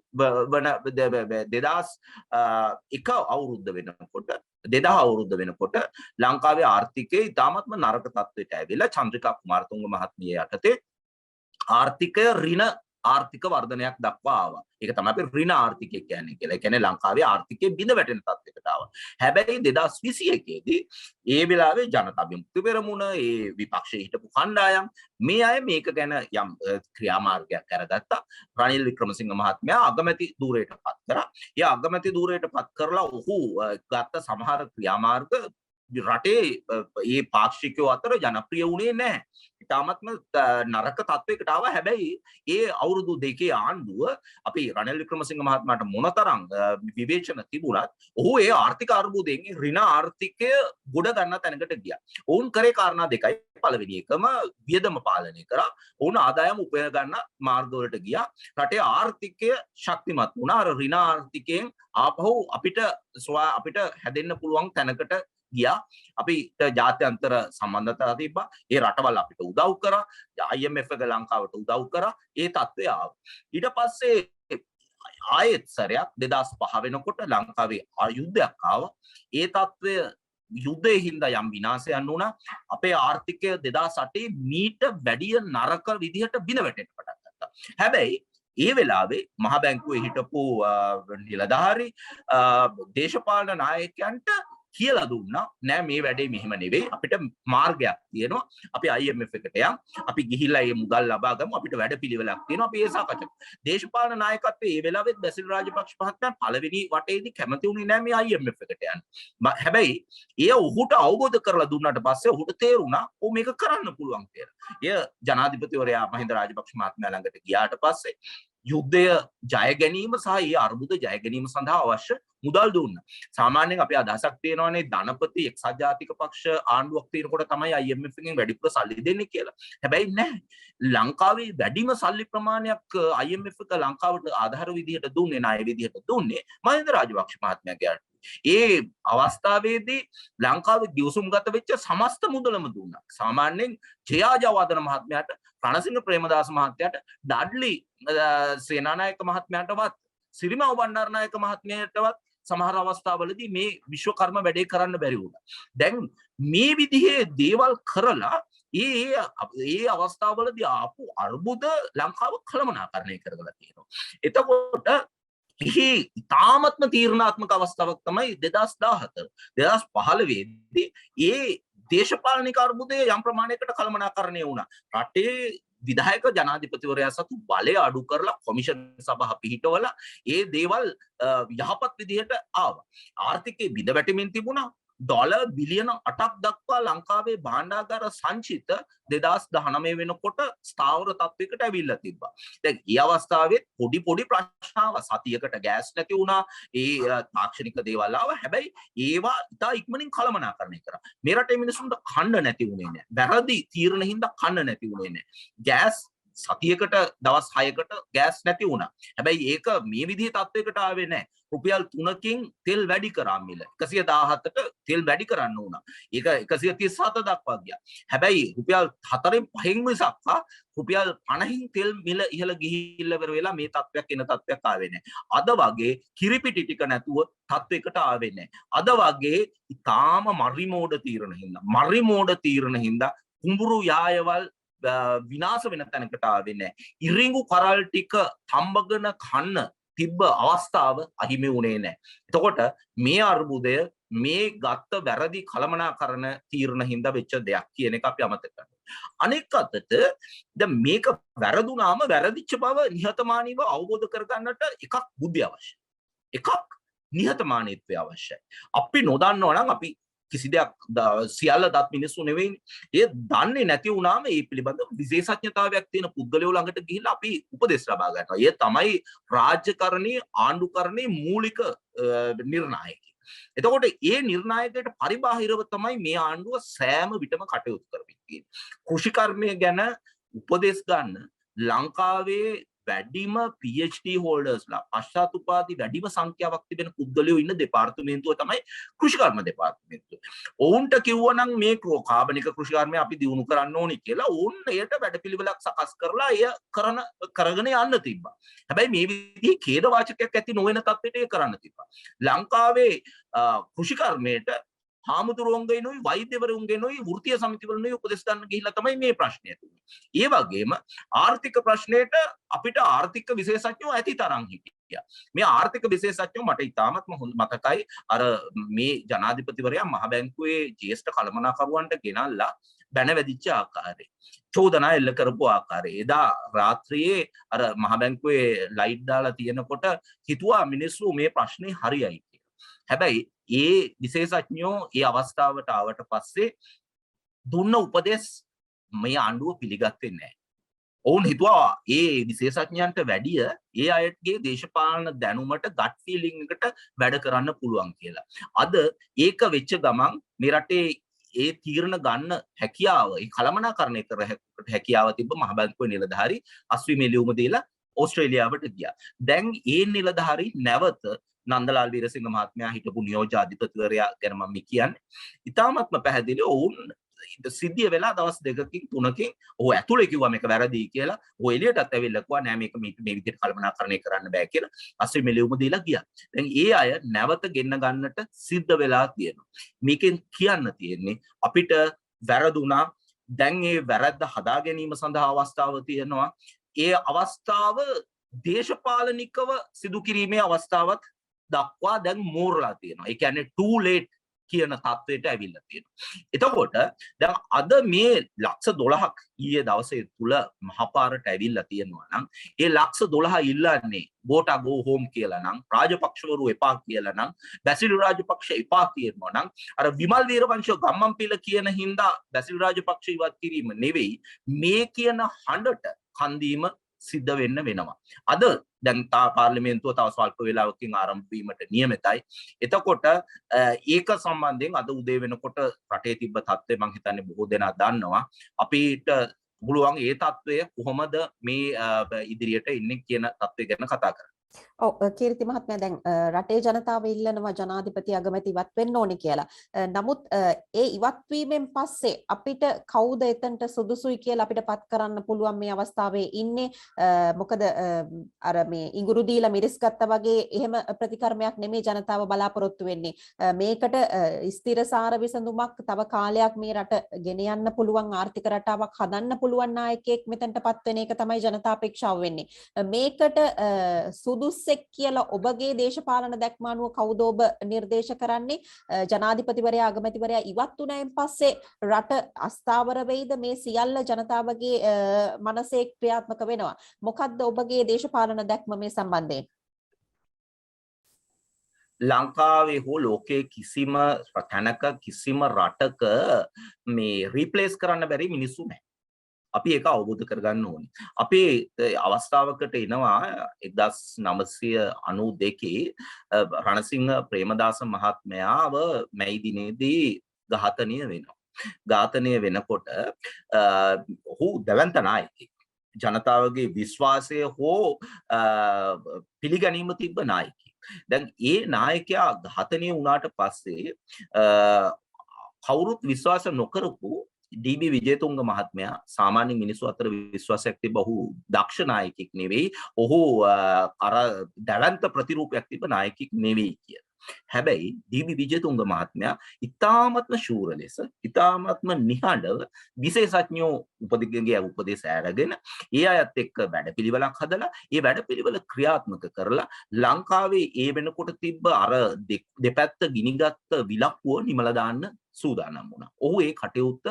අවුරුද්ද වෙනකොට ලංකාවේ ආර්ථිකයේ ඉතාමත්ම නරක තත්ත්වයට ඇවිල්ලා චන්ද්‍රිකා කුමාරතුංග මහත්මිය යටතේ ආර්ථිකය ඍණ ආර්ථික වර්ධනයක් දක්වා ආවා. ඒක තමයි අපි ඍණ ආර්ථිකය කියන්නේ කියලා. ඒ කියන්නේ ලංකාවේ ආර්ථිකය බිඳ වැටෙන තත්යකට ආවා. හැබැයි 2021 දී ඒ වෙලාවේ ජනතා විමුක්ති පෙරමුණ ඒ විපක්ෂයේ හිටපු කණ්ඩායම් මේ අය මේක ගැන යම් ක්‍රියාමාර්ගයක් අරගත්තා. රනිල් වික්‍රමසිංහ මහත්මයා අගමැති ධූරයට පත් කරා. ඒ අගමැති ධූරයට පත් කරලා ඔහු ගත්ත සමහර ක්‍රියාමාර්ග රටේ ඒ පාක්ෂිකයෝ අතර ජනප්‍රිය වුණේ නැහැ. ඉතාමත්ම නරක තත්වයකට ආවා. හැබැයි ඒ අවුරුදු දෙකේ ආණ්ඩුව අපි රනිල් වික්‍රමසිංහ මහත්මයාට මොනතරම් විවේචන තිබුණත් ඔහු ඒ ආර්ථික අර්බුදයෙන් ඍණ ආර්ථිකය ගොඩ ගන්න තැනකට ගියා. ඔවුන් කරේ කාරණා දෙකයි. පළවෙනි එකම වියදම පාලනය කරා. ඔවුන් ආදායම උපය ගන්න මාර්ගවලට ගියා. රටේ ආර්ථිකය ශක්තිමත් වුණා. අර ර්ණ ආර්ථිකයෙන් ආපහු අපිට හැදෙන්න පුළුවන් තැනකට ගියා. අපිට ජාත්‍යන්තර සම්බන්ධතා තිබ්බා. ඒ රටවල් අපිට උදව් කරා. IMF එක ලංකාවට උදව් කරා. ඒ තත්ත්වය ආවා. ඊට පස්සේ ආයෙත් සැරයක් 2005 වෙනකොට ලංකාවේ ආයුද්ධයක් ආවා. ඒ තත්ත්වය යුද්ධයේ හින්දා යම් විනාශයන් වුණා. අපේ ආර්ථිකය 2008 මීට වැඩිය නරක විදිහට බිඳ වැටෙන්න පටන් ගත්තා. හැබැයි ඒ වෙලාවේ මහ බැංකුවේ හිටපු නිලධාරි දේශපාලන නායකයන්ට කියලා දුන්නා නෑ මේ වැඩේ මෙහෙම නෙවෙයි අපිට මාර්ගයක් තියෙනවා අපි IMF එකට යම් අපි ගිහිල්ලා මේ මුදල් ලබා ගමු අපිට වැඩපිළිවෙලක් තියෙනවා අපි ඒ සාකච්ඡා දේශපාලන නායකත්වයේ ඒ වෙලාවෙත් බැසිල් රාජපක්ෂ මහත්මයා පළවෙනි වටේදී කැමති වුණේ නෑ මේ IMF එකට යන්න හැබැයි ඒ ඔහුට අවබෝධ කරලා දුන්නාට පස්සේ ඔහුට තේරුණා ඔහු මේක කරන්න පුළුවන් කියලා. එය ජනාධිපතිවරයා මහින්ද රාජපක්ෂ මහත්මයා ළඟට ගියාට පස්සේ යුද්ධය ජය ගැනීම සහ ඒ අර්බුද ජය ගැනීම සඳහා අවශ්‍ය මුදල් දුන්නා. සාමාන්‍යයෙන් අපි අදහසක් තියෙනවානේ ධනපති එක්සත් ජාතික පක්ෂ ආණ්ඩුවක් තියෙනකොට තමයි IMF එකෙන් වැඩිපුර සල්ලි දෙන්නේ කියලා. හැබැයි නැහැ. ලංකාවේ වැඩිම සල්ලි ප්‍රමාණයක් IMF එක ලංකාවට ආධාර විදිහට දුන්නේ ණය විදිහට දුන්නේ මහින්ද රාජපක්ෂ මහත්මයාගේ ඒ අවස්ථාවේදී ලංකාවේ ගිවිසුම්ගත වෙච්ච සමස්ත මුදලම දුන්නා. සාමාන්‍යයෙන් ජයාජවර්ධන මහත්මයාට රණසිංහ ප්‍රේමදාස මහත්තයාට ඩඩ්ලි සේනානායක මහත්මයාටවත් සිරිමා බණ්ඩාරනායක මහත්මයාටවත් සමහර අවස්ථාවලදී මේ විශ්වකර්ම වැඩේ කරන්න බැරි වුණා. දැන් මේ විදිහේ දේවල් කරලා ඒ අවස්ථාවලදී ආපු අර්බුද ලංකාව කළමනාකරණය කරගලා තියෙනවා. එතකොට එහි ඉතාමත්ම තීරණාත්මක අවස්ථාවක් තමයි 2014 2015 දී ඒ දේශපාලනික අර්බුදය යම් ප්‍රමාණයකට කළමනාකරණය වුණා. රටේ විධායක ජනාධිපතිවරයා සතු බලය අඩු කරලා කොමිෂන් සභා පිහිටවලා ඒ දේවල් යහපත් විදිහට ආවා. ආර්ථිකයේ බිඳ වැටෙමින් තිබුණා. ඩොලර් බිලියන 8ක් දක්වා ලංකාවේ භාණ්ඩාගාර සංචිත 2019 වෙනකොට ස්ථාවර තත්වයකට ඇවිල්ලා තිබ්බා. දැන් මේ අවස්ථාවේ පොඩි ප්‍රශ්න ආවා. සතියකට ගෑස් නැති වුණා. ඒ තාක්ෂණික දේවල් ආවා. හැබැයි ඒවා ඉතා ඉක්මනින් කළමනාකරණය කරා. මේ රටේ මිනිසුන්ට කන්න නැති වුණේ නැහැ. වැරදි තීරණ හින්දා කන්න නැති වුණේ නැහැ. ගෑස් සතියකට දවස් 6කට ගෑස් නැති වුණා. හැබැයි ඒක මේ විදිහේ තත්වයකට ආවේ නැහැ. රුපියල් 3කින් තෙල් වැඩි කරා මිල 117ට තෙල් වැඩි කරන්න වුණා. ඒක 137 දක්වා ගියා. හැබැයි රුපියල් 4න් 5න් මිසක් රුපියල් 50න් තෙල් මිල ඉහළ ගිහිල්ලා ඉවර වෙලා මේ තත්වයක් එන තත්වයක් ආවේ නැහැ. අද වගේ කිරිපිටි ටික නැතුව තත්වයකට ආවේ නැහැ. අද වගේ ඊටාම මරිමෝඩ තීරණ හින්දා කුඹුරු යායවල් විනාශ වෙන තැනකට ආවේ නැහැ. ඉරිඟු කරල් ටික තඹගෙන කන්න තිබ්බ අවස්ථාව අහිමි වුණේ නැහැ. එතකොට මේ අර්බුදය මේ ගත්ත වැරදි කළමනාකරණ තීරණ හින්දා වෙච්ච දෙයක් කියන එක අපි අමතක කරනවා. අනෙක් අතට දැන් මේක වැරදුනාම වැරදිච්ච බව නිහතමානීව අවබෝධ කරගන්නට එකක් බුද්ධිය අවශ්‍යයි. එකක් නිහතමානීත්වය අවශ්‍යයි. අපි නොදන්නවා නම් අපි කිසි දෙයක් සියල්ල දත් මිනිස්සු නෙවෙයි. ඒ දන්නේ නැති වුණාම ඒ පිළිබඳව විශේෂඥතාවයක් තියෙන පුද්ගලයෝ ළඟට ගිහිල්ලා අපි උපදෙස් ලබා ගන්නවා. ඒ තමයි රාජ්‍යකරණයේ ආණ්ඩුකරණයේ මූලික නිර්ණායකය. එතකොට ඒ නිර්ණායකයට පරිබාහිරව තමයි මේ ආණ්ඩුව සෑම විටම කටයුතු කරමින් තියෙන්නේ. කෘෂිකර්මය ගැන උපදෙස් ගන්න ලංකාවේ වැඩිම PhD හෝල්ඩර්ස්ලා පශ්චාත් උපාධි වැඩිම සංඛ්‍යාවක් තිබෙන පුද්ගලයෝ ඉන්න දෙපාර්තමේන්තුව තමයි කෘෂිකර්ම දෙපාර්තමේන්තුව. ඔවුන්ට කිව්වනම් මේ කාබනික කෘෂිකර්මය අපි දියුණු කරන්න ඕනි කියලා ඔවුන් එයට වැඩපිළිවෙලක් සකස් කරලා එය කරගෙන යන්න තිබ්බා. හැබැයි මේ විදිහේ ඛේදවාචකයක් ඇති නොවන තත්ත්වයට ඒ කරන්න තිබ්බා. ලංකාවේ කෘෂිකර්මයට හාමුදුරුවන්ගෙනුයි වෛද්‍යවරුන්ගෙනුයි වෘත්තීය සමිතිවලුයි උපදෙස් ගන්න ගිහිල්ලා තමයි මේ ප්‍රශ්නය තියෙන්නේ. ඒ වගේම ආර්ථික ප්‍රශ්නයට අපිට ආර්ථික විශේෂඥයෝ ඇති තරම් හිටියා. මේ ආර්ථික විශේෂඥයෝ මට ඉතාමත්ම හොඳ මතකයි අර මේ ජනාධිපතිවරයා මහ බැංකුවේ ජ්‍යෙෂ්ඨ කළමනාකරුවන්ට ගෙනල්ලා බැන වැදිච්ච ආකාරය. චෝදනා එල්ල කරපු ආකාරය. එදා රාත්‍රියේ අර මහ බැංකුවේ ලයිට් දාලා තියෙනකොට හිතුවා මිනිස්සු මේ ප්‍රශ්නේ හරියයි කියලා. හැබැයි ඒ විශේෂඥයෝ ඒ අවස්ථාවට ආවට පස්සේ දුන්න උපදෙස් මේ ආණ්ඩුව පිළිගත්තේ නැහැ. ඔවුන් හිතුවා ඒ විශේෂඥයන්ට වැඩිය ඒ අයගේ දේශපාලන දැනුමට ගට් ෆීලිං එකට වැඩ කරන්න පුළුවන් කියලා. අද ඒක වෙච්ච ගමන් මේ රටේ ඒ තීරණ ගන්න හැකියාව, ඒ කළමනාකරණය කර හැකියාව තිබ්බ මහ බැංකුවේ නිලධාරී අස්විමේ ලියුම දීලා ඕස්ට්‍රේලියාවට ගියා. දැන් ඒ නිලධාරී නැවත නන්දලාල් වීරසිංහ මහත්මයා හිටපු නියෝජ්‍ය අධිපතිවරයා ගැන මම කියන්නේ. ඉතාමත්ම පැහැදිලි ඔවුන් සිද්ධිය වෙලා දවස් 2කින් 3කින් ඔහු ඇතුලේ කිව්වා මේක වැරදි කියලා. ඔහු එළියටත් ඇවිල්ලා කිව්වා නෑ මේක මේ විදිහට කළමනාකරණය කරන්න බෑ කියලා. අස්සේ මෙලියුම දීලා ගියා. දැන් ඒ අය නැවත ගෙන්න ගන්නට සිද්ධ වෙලා තියෙනවා. මේකෙන් කියන්න තියෙන්නේ අපිට වැරදුනා. දැන් ඒ වැරද්ද හදා ගැනීම සඳහා අවස්ථාව තියෙනවා. ඒ අවස්ථාව දේශපාලනිකව සිදු කිරීමේ අවස්ථාවක් දක්වා දැන් මෝරලා තියෙනවා. ඒ කියන්නේ too late කියන තත්වයට ඇවිල්ලා තියෙනවා. එතකොට දැන් අද මේ 12,000ක් ඊයේ දවසේ තුල මහපාරට ඇවිල්ලා තියෙනවා නම් ඒ 12,000 ඉල්ලන්නේ ගෝටා ගෝ හෝම් කියලා නම් රාජපක්ෂවරු එපා කියලා නම් බැසිල් රාජපක්ෂ එපා කියනවා නම් අර විමල් වීරවංශ ගම්මන්පිල කියන හින්දා බැසිල් රාජපක්ෂ ඉවත් කිරීම නෙවෙයි මේ කියන හඬට කන්දීම සිද්ධ වෙනවා. අද දැන් පාර්ලිමේන්තුව තව ස්වල්ප වේලාවකින් ආරම්භ වීමට නියමිතයි. එතකොට ඒක සම්බන්ධයෙන් අද උදේ වෙනකොට රටේ තිබ්බ තත්ත්වය මම හිතන්නේ බොහෝ දෙනා දන්නවා. අපිට පුළුවන් ඒ තත්ත්වය කොහොමද මේ ඉදිරියට එන්නේ කියන තත්ත්වය ගැන කතා කරන්න. ඔව් කීර්ති මහත්මයා දැන් රටේ ජනතාව ඉල්ලනවා ජනාධිපති අගමැති ඉවත් වෙන්න ඕනේ කියලා. නමුත් ඒ ඉවත් වීමෙන් පස්සේ අපිට කවුද එතනට සුදුසුයි කියලා අපිට පත් කරන්න පුළුවන් මේ අවස්ථාවේ ඉන්නේ. මොකද අර මේ ඉඟුරු දීලා මිරිස් ගත්තා වගේ එහෙම ප්‍රතිකර්මයක් නෙමෙයි ජනතාව බලාපොරොත්තු වෙන්නේ. මේකට ස්ථිරසාර විසඳුමක් තව කාලයක් මේ රට ගෙන යන්න පුළුවන් ආර්ථික රටාවක් හදන්න පුළුවන් නායකයෙක් මෙතනටපත් වෙන එක තමයි ජනතා අපේක්ෂාව වෙන්නේ. මේකට සුදුස්සෙක් කියලා ඔබගේ දේශපාලන දැක්ම අනුව කවුද ඔබ නිර්දේශ කරන්නේ? ජනාධිපතිවරයා අගමැතිවරයා ඉවත් වුණායින් පස්සේ රට අස්ථාවර වෙයිද? මේ සියල්ල ජනතාවගේ මනසේ ක්‍රියාත්මක වෙනවා. මොකද්ද ඔබගේ දේශපාලන දැක්ම මේ සම්බන්ධයෙන්? ලංකාවේ හෝ ලෝකයේ කිසිම තැනක කිසිම රටක මේ රීප්ලේස් කරන්න බැරි මිනිස්සු නැහැ. අපි ඒක අවබෝධ කරගන්න ඕනේ. අපේ අවස්ථාවකට එනවා 1992 රණසිංහ ප්‍රේමදාස මහත්මයාව මැයි දිනේදී ඝාතනය වෙනවා. ඝාතනය වෙනකොට ඔහු දැවැන්ත නායකයෙක්. ජනතාවගේ විශ්වාසය හෝ පිළිගැනීම තිබ්බ නායකයෙක්. දැන් ඒ නායකයා ඝාතනය වුණාට පස්සේ කවුරුත් විශ්වාස නොකරපු ඩී.බී. විජේතුංග මහත්මයා සාමාන්‍ය මිනිස්සු අතර විශ්වාසයක් තිබ්බ ඔහු දක්ෂ නායකයෙක් නෙවෙයි. ඔහු අර දැවැන්ත ප්‍රතිරූපයක් තිබ්බ නායකයෙක් නෙවෙයි කියලා. හැබැයි ඩී.බී. විජේතුංග මහත්මයා ඉතාමත්ම ශූර ලෙස ඉතාමත්ම නිහඬව විශේෂඥයෝ උපදිගගේ උපදෙස් අරගෙන ඒ අයත් එක්ක වැඩපිළිවෙලක් හදලා ඒ වැඩපිළිවෙල ක්‍රියාත්මක කරලා ලංකාවේ ඒ වෙනකොට තිබ්බ අර දෙපැත්ත ගිනිගත් විලක්කුව නිමලා දාන්න සූදානම් වුණා. ඔහු ඒ කටයුත්ත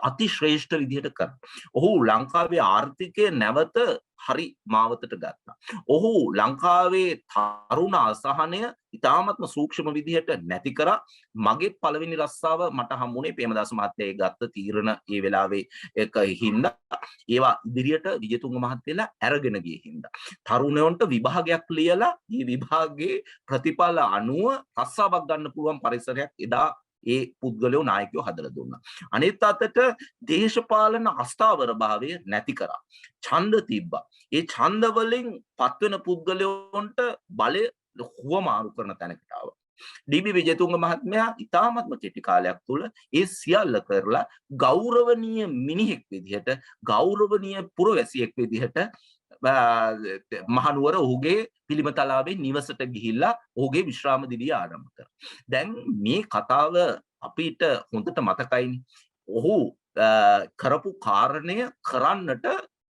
අතිශ්‍රේෂ්ඨ විදිහට කරා. ඔහු ලංකාවේ ආර්ථිකය නැවත හරි මාවතට ගත්තා. ඔහු ලංකාවේ තරුණ අසහනය ඉතාමත්ම සූක්ෂම විදිහට නැති කරා. මගේ පළවෙනි රස්සාව මට හම්බුනේ ප්‍රේමදාස මහත්තයා ගත්ත තීරණ ඒ වෙලාවේ එක හින්දා ඒවා ඉදිරියට විජේතුංග මහත්තයලා අරගෙන ගියේ හින්දා. තරුණයන්ට විභාගයක් ලියලා මේ විභාගයේ ප්‍රතිඵල අනුව රස්සාවක් ගන්න පුළුවන් පරිසරයක් එදා ඒ පුද්ගලයෝ නායකයෝ හදලා දුන්නා. අනිත් අතට දේශපාලන අස්ථාවර භාවය නැති කරා. ඡන්ද තිබ්බා. ඒ ඡන්ද වලින් පත්වෙන පුද්ගලයන්ට බලය හුවමාරු කරන තැනකට ආවා. ඩී.බී. විජේතුංග මහත්මයා ඉතාමත්ම කෙටි කාලයක් තුල ඒ සියල්ල කරලා ගෞරවනීය මිනිහෙක් විදිහට ගෞරවනීය පුරවැසියෙක් විදිහට මහනුවර ඔහුගේ පිළිමතලාවේ නිවසට ගිහිල්ලා ඔහුගේ විශ්‍රාම දිවිය ආරම්භ කරා. දැන් මේ කතාව අපිට හොඳට මතකයිනේ. ඔහු කරපු කාරණය කරන්නට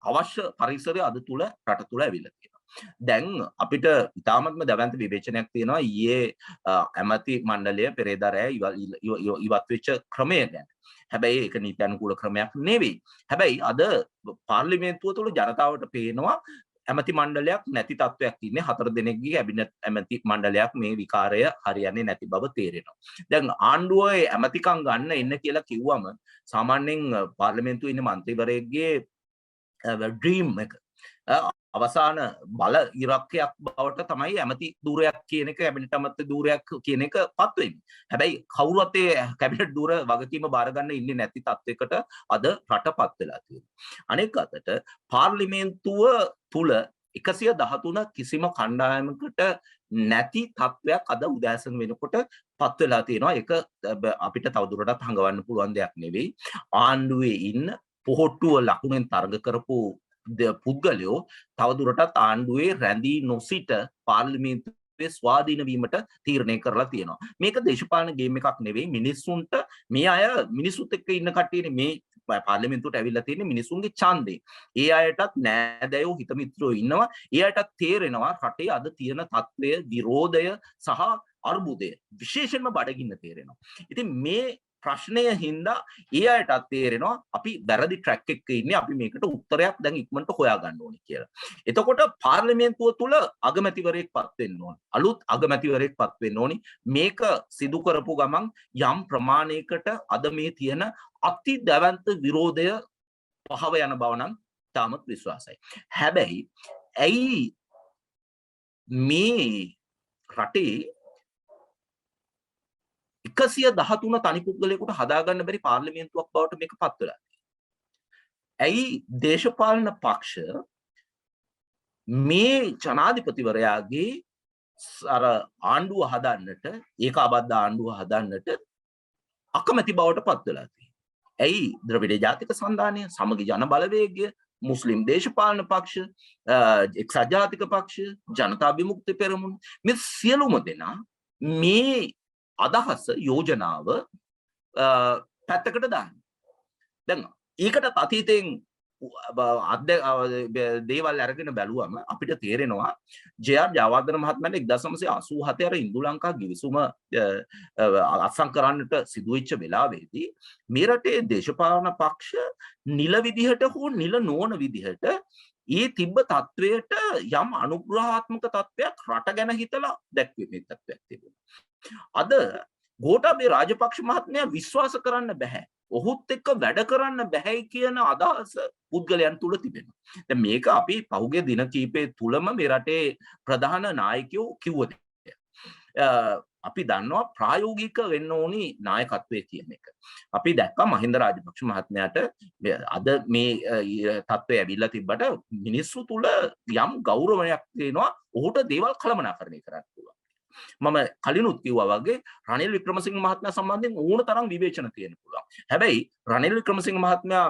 අවශ්‍ය පරිසරය අද තුල රට තුල ඇවිල්ලා තියෙනවා. දැන් අපිට ඉතාමත්ම දැවැන්ත විවේචනයක් තියෙනවා ඊයේ ඇමති මණ්ඩලය පෙරේදා ඉවත් වෙච්ච ක්‍රමය ගැන. හැබැයි ඒක නීත්‍යානුකූල ක්‍රමයක් නෙවෙයි. හැබැයි අද පාර්ලිමේන්තුව තුළ ජනතාවට පේනවා ඇමති මණ්ඩලයක් නැති තත්වයක් ඉන්නේ. 4 දෙනෙක්ගේ කැබිනට් ඇමති මණ්ඩලයක් මේ විකාරය හරියන්නේ නැති බව තේරෙනවා. දැන් ආණ්ඩුවේ ඇමතිකම් ගන්න එන්න කියලා කිව්වම සාමාන්‍යයෙන් පාර්ලිමේන්තුවේ ඉන්න මන්ත්‍රීවරයෙක්ගේ ඩ්‍රීම් එක අවසාන බල ඉරක්කයක් බවට තමයි ඇමති ධූරයක් කියන එක කැබිනට් අමාත්‍ය ධූරයක් කියන එක පත් වෙන්නේ. හැබැයි කවුරුත් ඒ කැබිනට් ධූර වගකීම බාර ගන්න ඉන්නේ නැති තත්වයකට අද රටපත් වෙලා තියෙනවා. අනෙක් අතට පාර්ලිමේන්තුව තුල 113 කිසිම කණ්ඩායමකට නැති තත්වයක් අද උදෑසන වෙනකොට පත් වෙලා තියෙනවා. ඒක අපිට තවදුරටත් හංගවන්න පුළුවන් දෙයක් නෙවෙයි. ආණ්ඩුවේ ඉන්න පොහොට්ටුව ලකුණෙන් තරඟ කරපු පුද්ගලයෝ තවදුරටත් ආණ්ඩුවේ රැඳී නොසිට පාර්ලිමේන්තුවේ ස්වාධීන වීමට තීරණය කරලා තියෙනවා. මේක දේශපාලන ගේම් එකක් නෙවෙයි. මිනිස්සුන්ට මේ අය මිනිස්සුත් එක්ක ඉන්න කට්ටියනේ මේ පාර්ලිමේන්තුවට ඇවිල්ලා තියෙන්නේ මිනිස්සුන්ගේ ඡන්දේ. ඒ අයටත් නෑදෑයෝ හිත මිත්‍රයෝ ඉන්නවා. ඒ අයටත් තේරෙනවා රටේ අද තියෙන තත්ත්වය විරෝධය සහ අර්බුදය විශේෂයෙන්ම බඩගින්න තේරෙනවා. ඉතින් මේ ප්‍රශ්නය හින්දා ඒ අයටත් තේරෙනවා අපි වැරදි ට්‍රැක් එකක ඉන්නේ අපි මේකට උත්තරයක් දැන් ඉක්මනට හොයාගන්න ඕනේ කියලා. එතකොට පාර්ලිමේන්තුව තුල අගමැතිවරයෙක් පත් වෙන්න ඕනේ. අලුත් අගමැතිවරයෙක් පත් වෙන්න ඕනේ. මේක සිදු කරපු ගමන් යම් ප්‍රමාණයකට අද මේ තියෙන අති දැවැන්ත විරෝධය පහව යන බව නම් තාමත් විශ්වාසයි. හැබැයි ඇයි මේ රටේ 113 තනි පුද්ගලයෙකුට හදාගන්න බැරි පාර්ලිමේන්තුවක් බවට මේක පත් වෙලා තියෙනවා. ඇයි දේශපාලන පක්ෂ මේ ජනාධිපතිවරයාගේ අර ආණ්ඩුව හදන්නට ඒකාබද්ධ ආණ්ඩුව හදන්නට අකමැති බවට පත් වෙලා තියෙන්නේ. ඇයි ද්‍රවිඩ ජාතික සන්ධානය, සමගි ජන බලවේගය, මුස්ලිම් දේශපාලන පක්ෂ, එක්සත් ජාතික පක්ෂ, ජනතා විමුක්ති පෙරමුණ මේ සියලුම දෙනා මේ අදහස යෝජනාව පැත්තකට දාන්න. දැන් ඒකට අතීතයෙන් දේවල් අරගෙන බැලුවම අපිට තේරෙනවා ජේ.ආර්. ජයවර්ධන මහත්මයාට 1987 අර ඉන්දු ලංකා ගිවිසුම අත්සන් කරන්නට සිදුවෙච්ච වෙලාවේදී මේ රටේ දේශපාලන පක්ෂ නිල විදිහට හෝ නිල නොවන විදිහට ඒ තිබ්බ තත්වයට යම් අනුග්‍රහාත්මක තත්වයක් රට ගැන හිතලා දැක්වීමේ තත්වයක් තිබුණා. අද ගෝඨාභය රාජපක්ෂ මහත්මයා විශ්වාස කරන්න බෑ. ඔහුත් එක්ක වැඩ කරන්න බෑ කියන අදහස පුද්ගලයන් තුල තිබෙනවා. දැන් මේක අපි පහුගිය දින කීපය තුලම මේ රටේ ප්‍රධාන නායකයෝ කිව්ව දෙයක්. අපි දන්නවා ප්‍රායෝගික වෙන්න ඕනි නායකත්වයේ කියන එක. අපි දැක්කා මහින්ද රාජපක්ෂ මහත්මයාට අද මේ තත්ත්වය ඇවිල්ලා තිබ්බට මිනිස්සු තුල යම් ගෞරවයක් තියෙනවා. ඔහුට දේවල් කළමනාකරණය කරන්න පුළුවන්. මම කලිනුත් කිව්වා වගේ රනිල් වික්‍රමසිංහ මහත්මයා සම්බන්ධයෙන් ඕන තරම් විවේචන තියෙන්න පුළුවන්. හැබැයි රනිල් වික්‍රමසිංහ මහත්මයා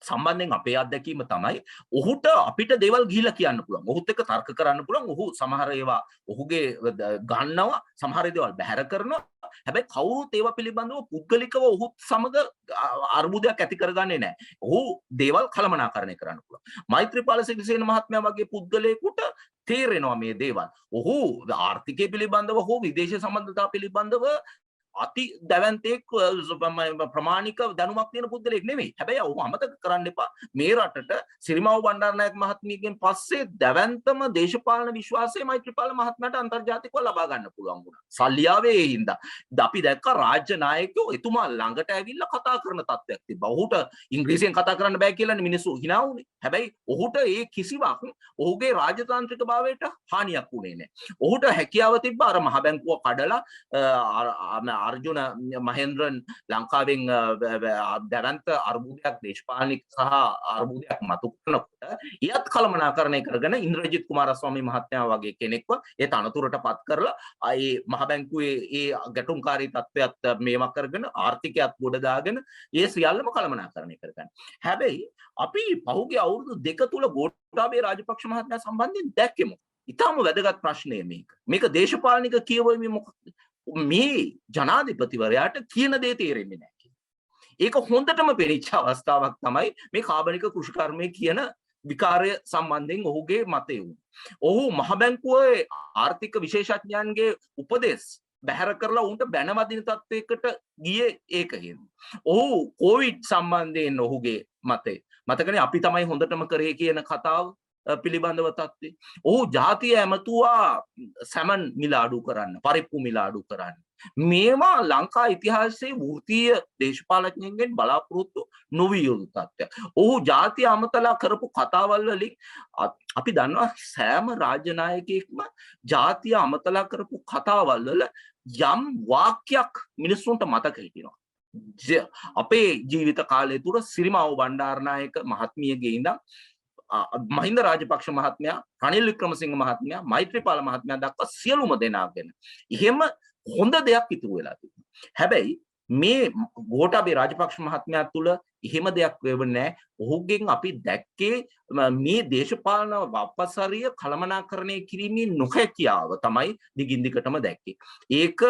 සම්බන්ධයෙන් අපේ අත්දැකීම තමයි ඔහුට අපිට දේවල් ගිහිලා කියන්න පුළුවන්. ඔහුත් එක්ක තර්ක කරන්න පුළුවන්. ඔහු සමහර ඒවා ඔහුගේ ගන්නවා, සමහර දේවල් බැහැර කරනවා. හැබැයි කවුරුත් ඒවා පිළිබඳව පුද්ගලිකව ඔහු සමග අර්බුදයක් ඇති කරගන්නේ නැහැ. ඔහු දේවල් කළමනාකරණය කරන්න පුළුවන්. මෛත්‍රීපාල සිරිසේන මහත්මයා වගේ පුද්ගලයෙකුට තේරෙනවා මේ දේවල්. ඔහු ආර්ථිකය පිළිබඳව හෝ විදේශ සම්බන්ධතා පිළිබඳව අති දැවැන්තෙක් ප්‍රමාණික දැනුමක් තියෙන පුද්ගලයෙක් නෙමෙයි. හැබැයි ඔහු අමතක කරන්න එපා මේ රටට සිරිමාවෝ බණ්ඩාරනායක මහත්මියගෙන් පස්සේ දැවැන්තම දේශපාලන විශ්වාසය මෛත්‍රීපාල මහත්මයාට අන්තර්ජාතිකව ලබා ගන්න පුළුවන් වුණා. සල්ලියාවේ හින්දා. අපි දැක්ක රාජ්‍ය නායකයෝ එතුමා ළඟට ඇවිල්ලා කතා කරන තත්ත්වයක් තිබ්බා. ඔහුට ඉංග්‍රීසියෙන් කතා කරන්න බෑ කියලා මිනිස්සු හිනා වුණේ. හැබැයි ඔහුට ඒ කිසිවක් ඔහුගේ රාජතාන්ත්‍රික භාවයට හානියක් වුණේ නැහැ. ඔහුට හැකියාව තිබ්බා අර මහ බැංකුව කඩලා අර්ජුන මහෙන්ද්‍රන් ලංකාවෙන් දැවන්ත අර්බුදයක් දේශපාලනික සහ අර්බුදයක් මතු කරනකොට එයත් කළමනාකරණය කරගෙන ඉන්ද්‍රජිත් කුමාරස්වාමී මහත්මයා වගේ කෙනෙක්ව ඒ තනතුරට පත් කරලා ඒ මහ බැංකුවේ ඒ ගැටුම්කාරී තත්ත්වයක් මේවා කරගෙන ආර්ථිකයත් ගොඩ දාගෙන ඒ සියල්ලම කළමනාකරණය කරගන්න. හැබැයි අපි පහුගිය අවුරුදු 2 තුල ගෝඨාභය රාජපක්ෂ මහත්මයා සම්බන්ධයෙන් දැක්කෙමු. ඊටම වැදගත් ප්‍රශ්නය මේක. මේක දේශපාලනික කියවීම මොකක්ද? මේ ජනාධිපතිවරයාට කියන දේ තේරෙන්නේ නැහැ. ඒක හොඳටම පෙනිච්ච අවස්ථාවක් තමයි මේ කාබනික කෘෂිකර්මය කියන විකාරය සම්බන්ධයෙන් ඔහුගේ මතය වුණේ. ඔහු මහ බැංකුවේ ආර්ථික විශේෂඥයන්ගේ උපදෙස් බැහැර කරලා උන්ට බැනවදින තත්වයකට ගියේ ඒකෙන්. ඔහු කොවිඩ් සම්බන්ධයෙන් ඔහුගේ මතය. මතකනේ අපි තමයි හොඳටම කරේ කියන කතාව පිළිබඳව තත්ත්වය. ඔහු ජාතිය ඇමතුවා සැමන් මිල අඩු කරන්න, පරිප්පු මිල අඩු කරන්න. මේවා ලංකා ඉතිහාසයේ වෘත්තීය දේශපාලඥයන්ගෙන් බලාපොරොත්තු නොවිය යුතු තත්ත්වයක්. ඔහු ජාතිය අමතලා කරපු කතාවල් වලින් අපි දන්නවා සෑම රාජ්‍ය නායකයෙක්ම ජාතිය අමතලා කරපු කතාවල් වල යම් වාක්‍යයක් මිනිස්සුන්ට මතක හිටිනවා. අපේ ජීවිත කාලය තුර සිරිමාවෝ බණ්ඩාරනායක මහත්මියගේ ඉඳන් මහින්ද රාජපක්ෂ මහත්මයා, රනිල් වික්‍රමසිංහ මහත්මයා, මෛත්‍රීපාල මහත්මයා දක්වා සියලුම දෙනා ගැන එහෙම හොඳ දෙයක් ඉතුරු වෙලා තිබුණා. හැබැයි මේ ගෝඨාභය රාජපක්ෂ මහත්මයා තුළ එහෙම දෙයක් වෙන්නේ නැහැ. ඔහුගෙන් අපි දැක්කේ මේ දේශපාලන වපසරිය කළමනාකරණය කිරීමේ නොහැකියාව තමයි දිගින් දිගටම දැක්කේ. ඒක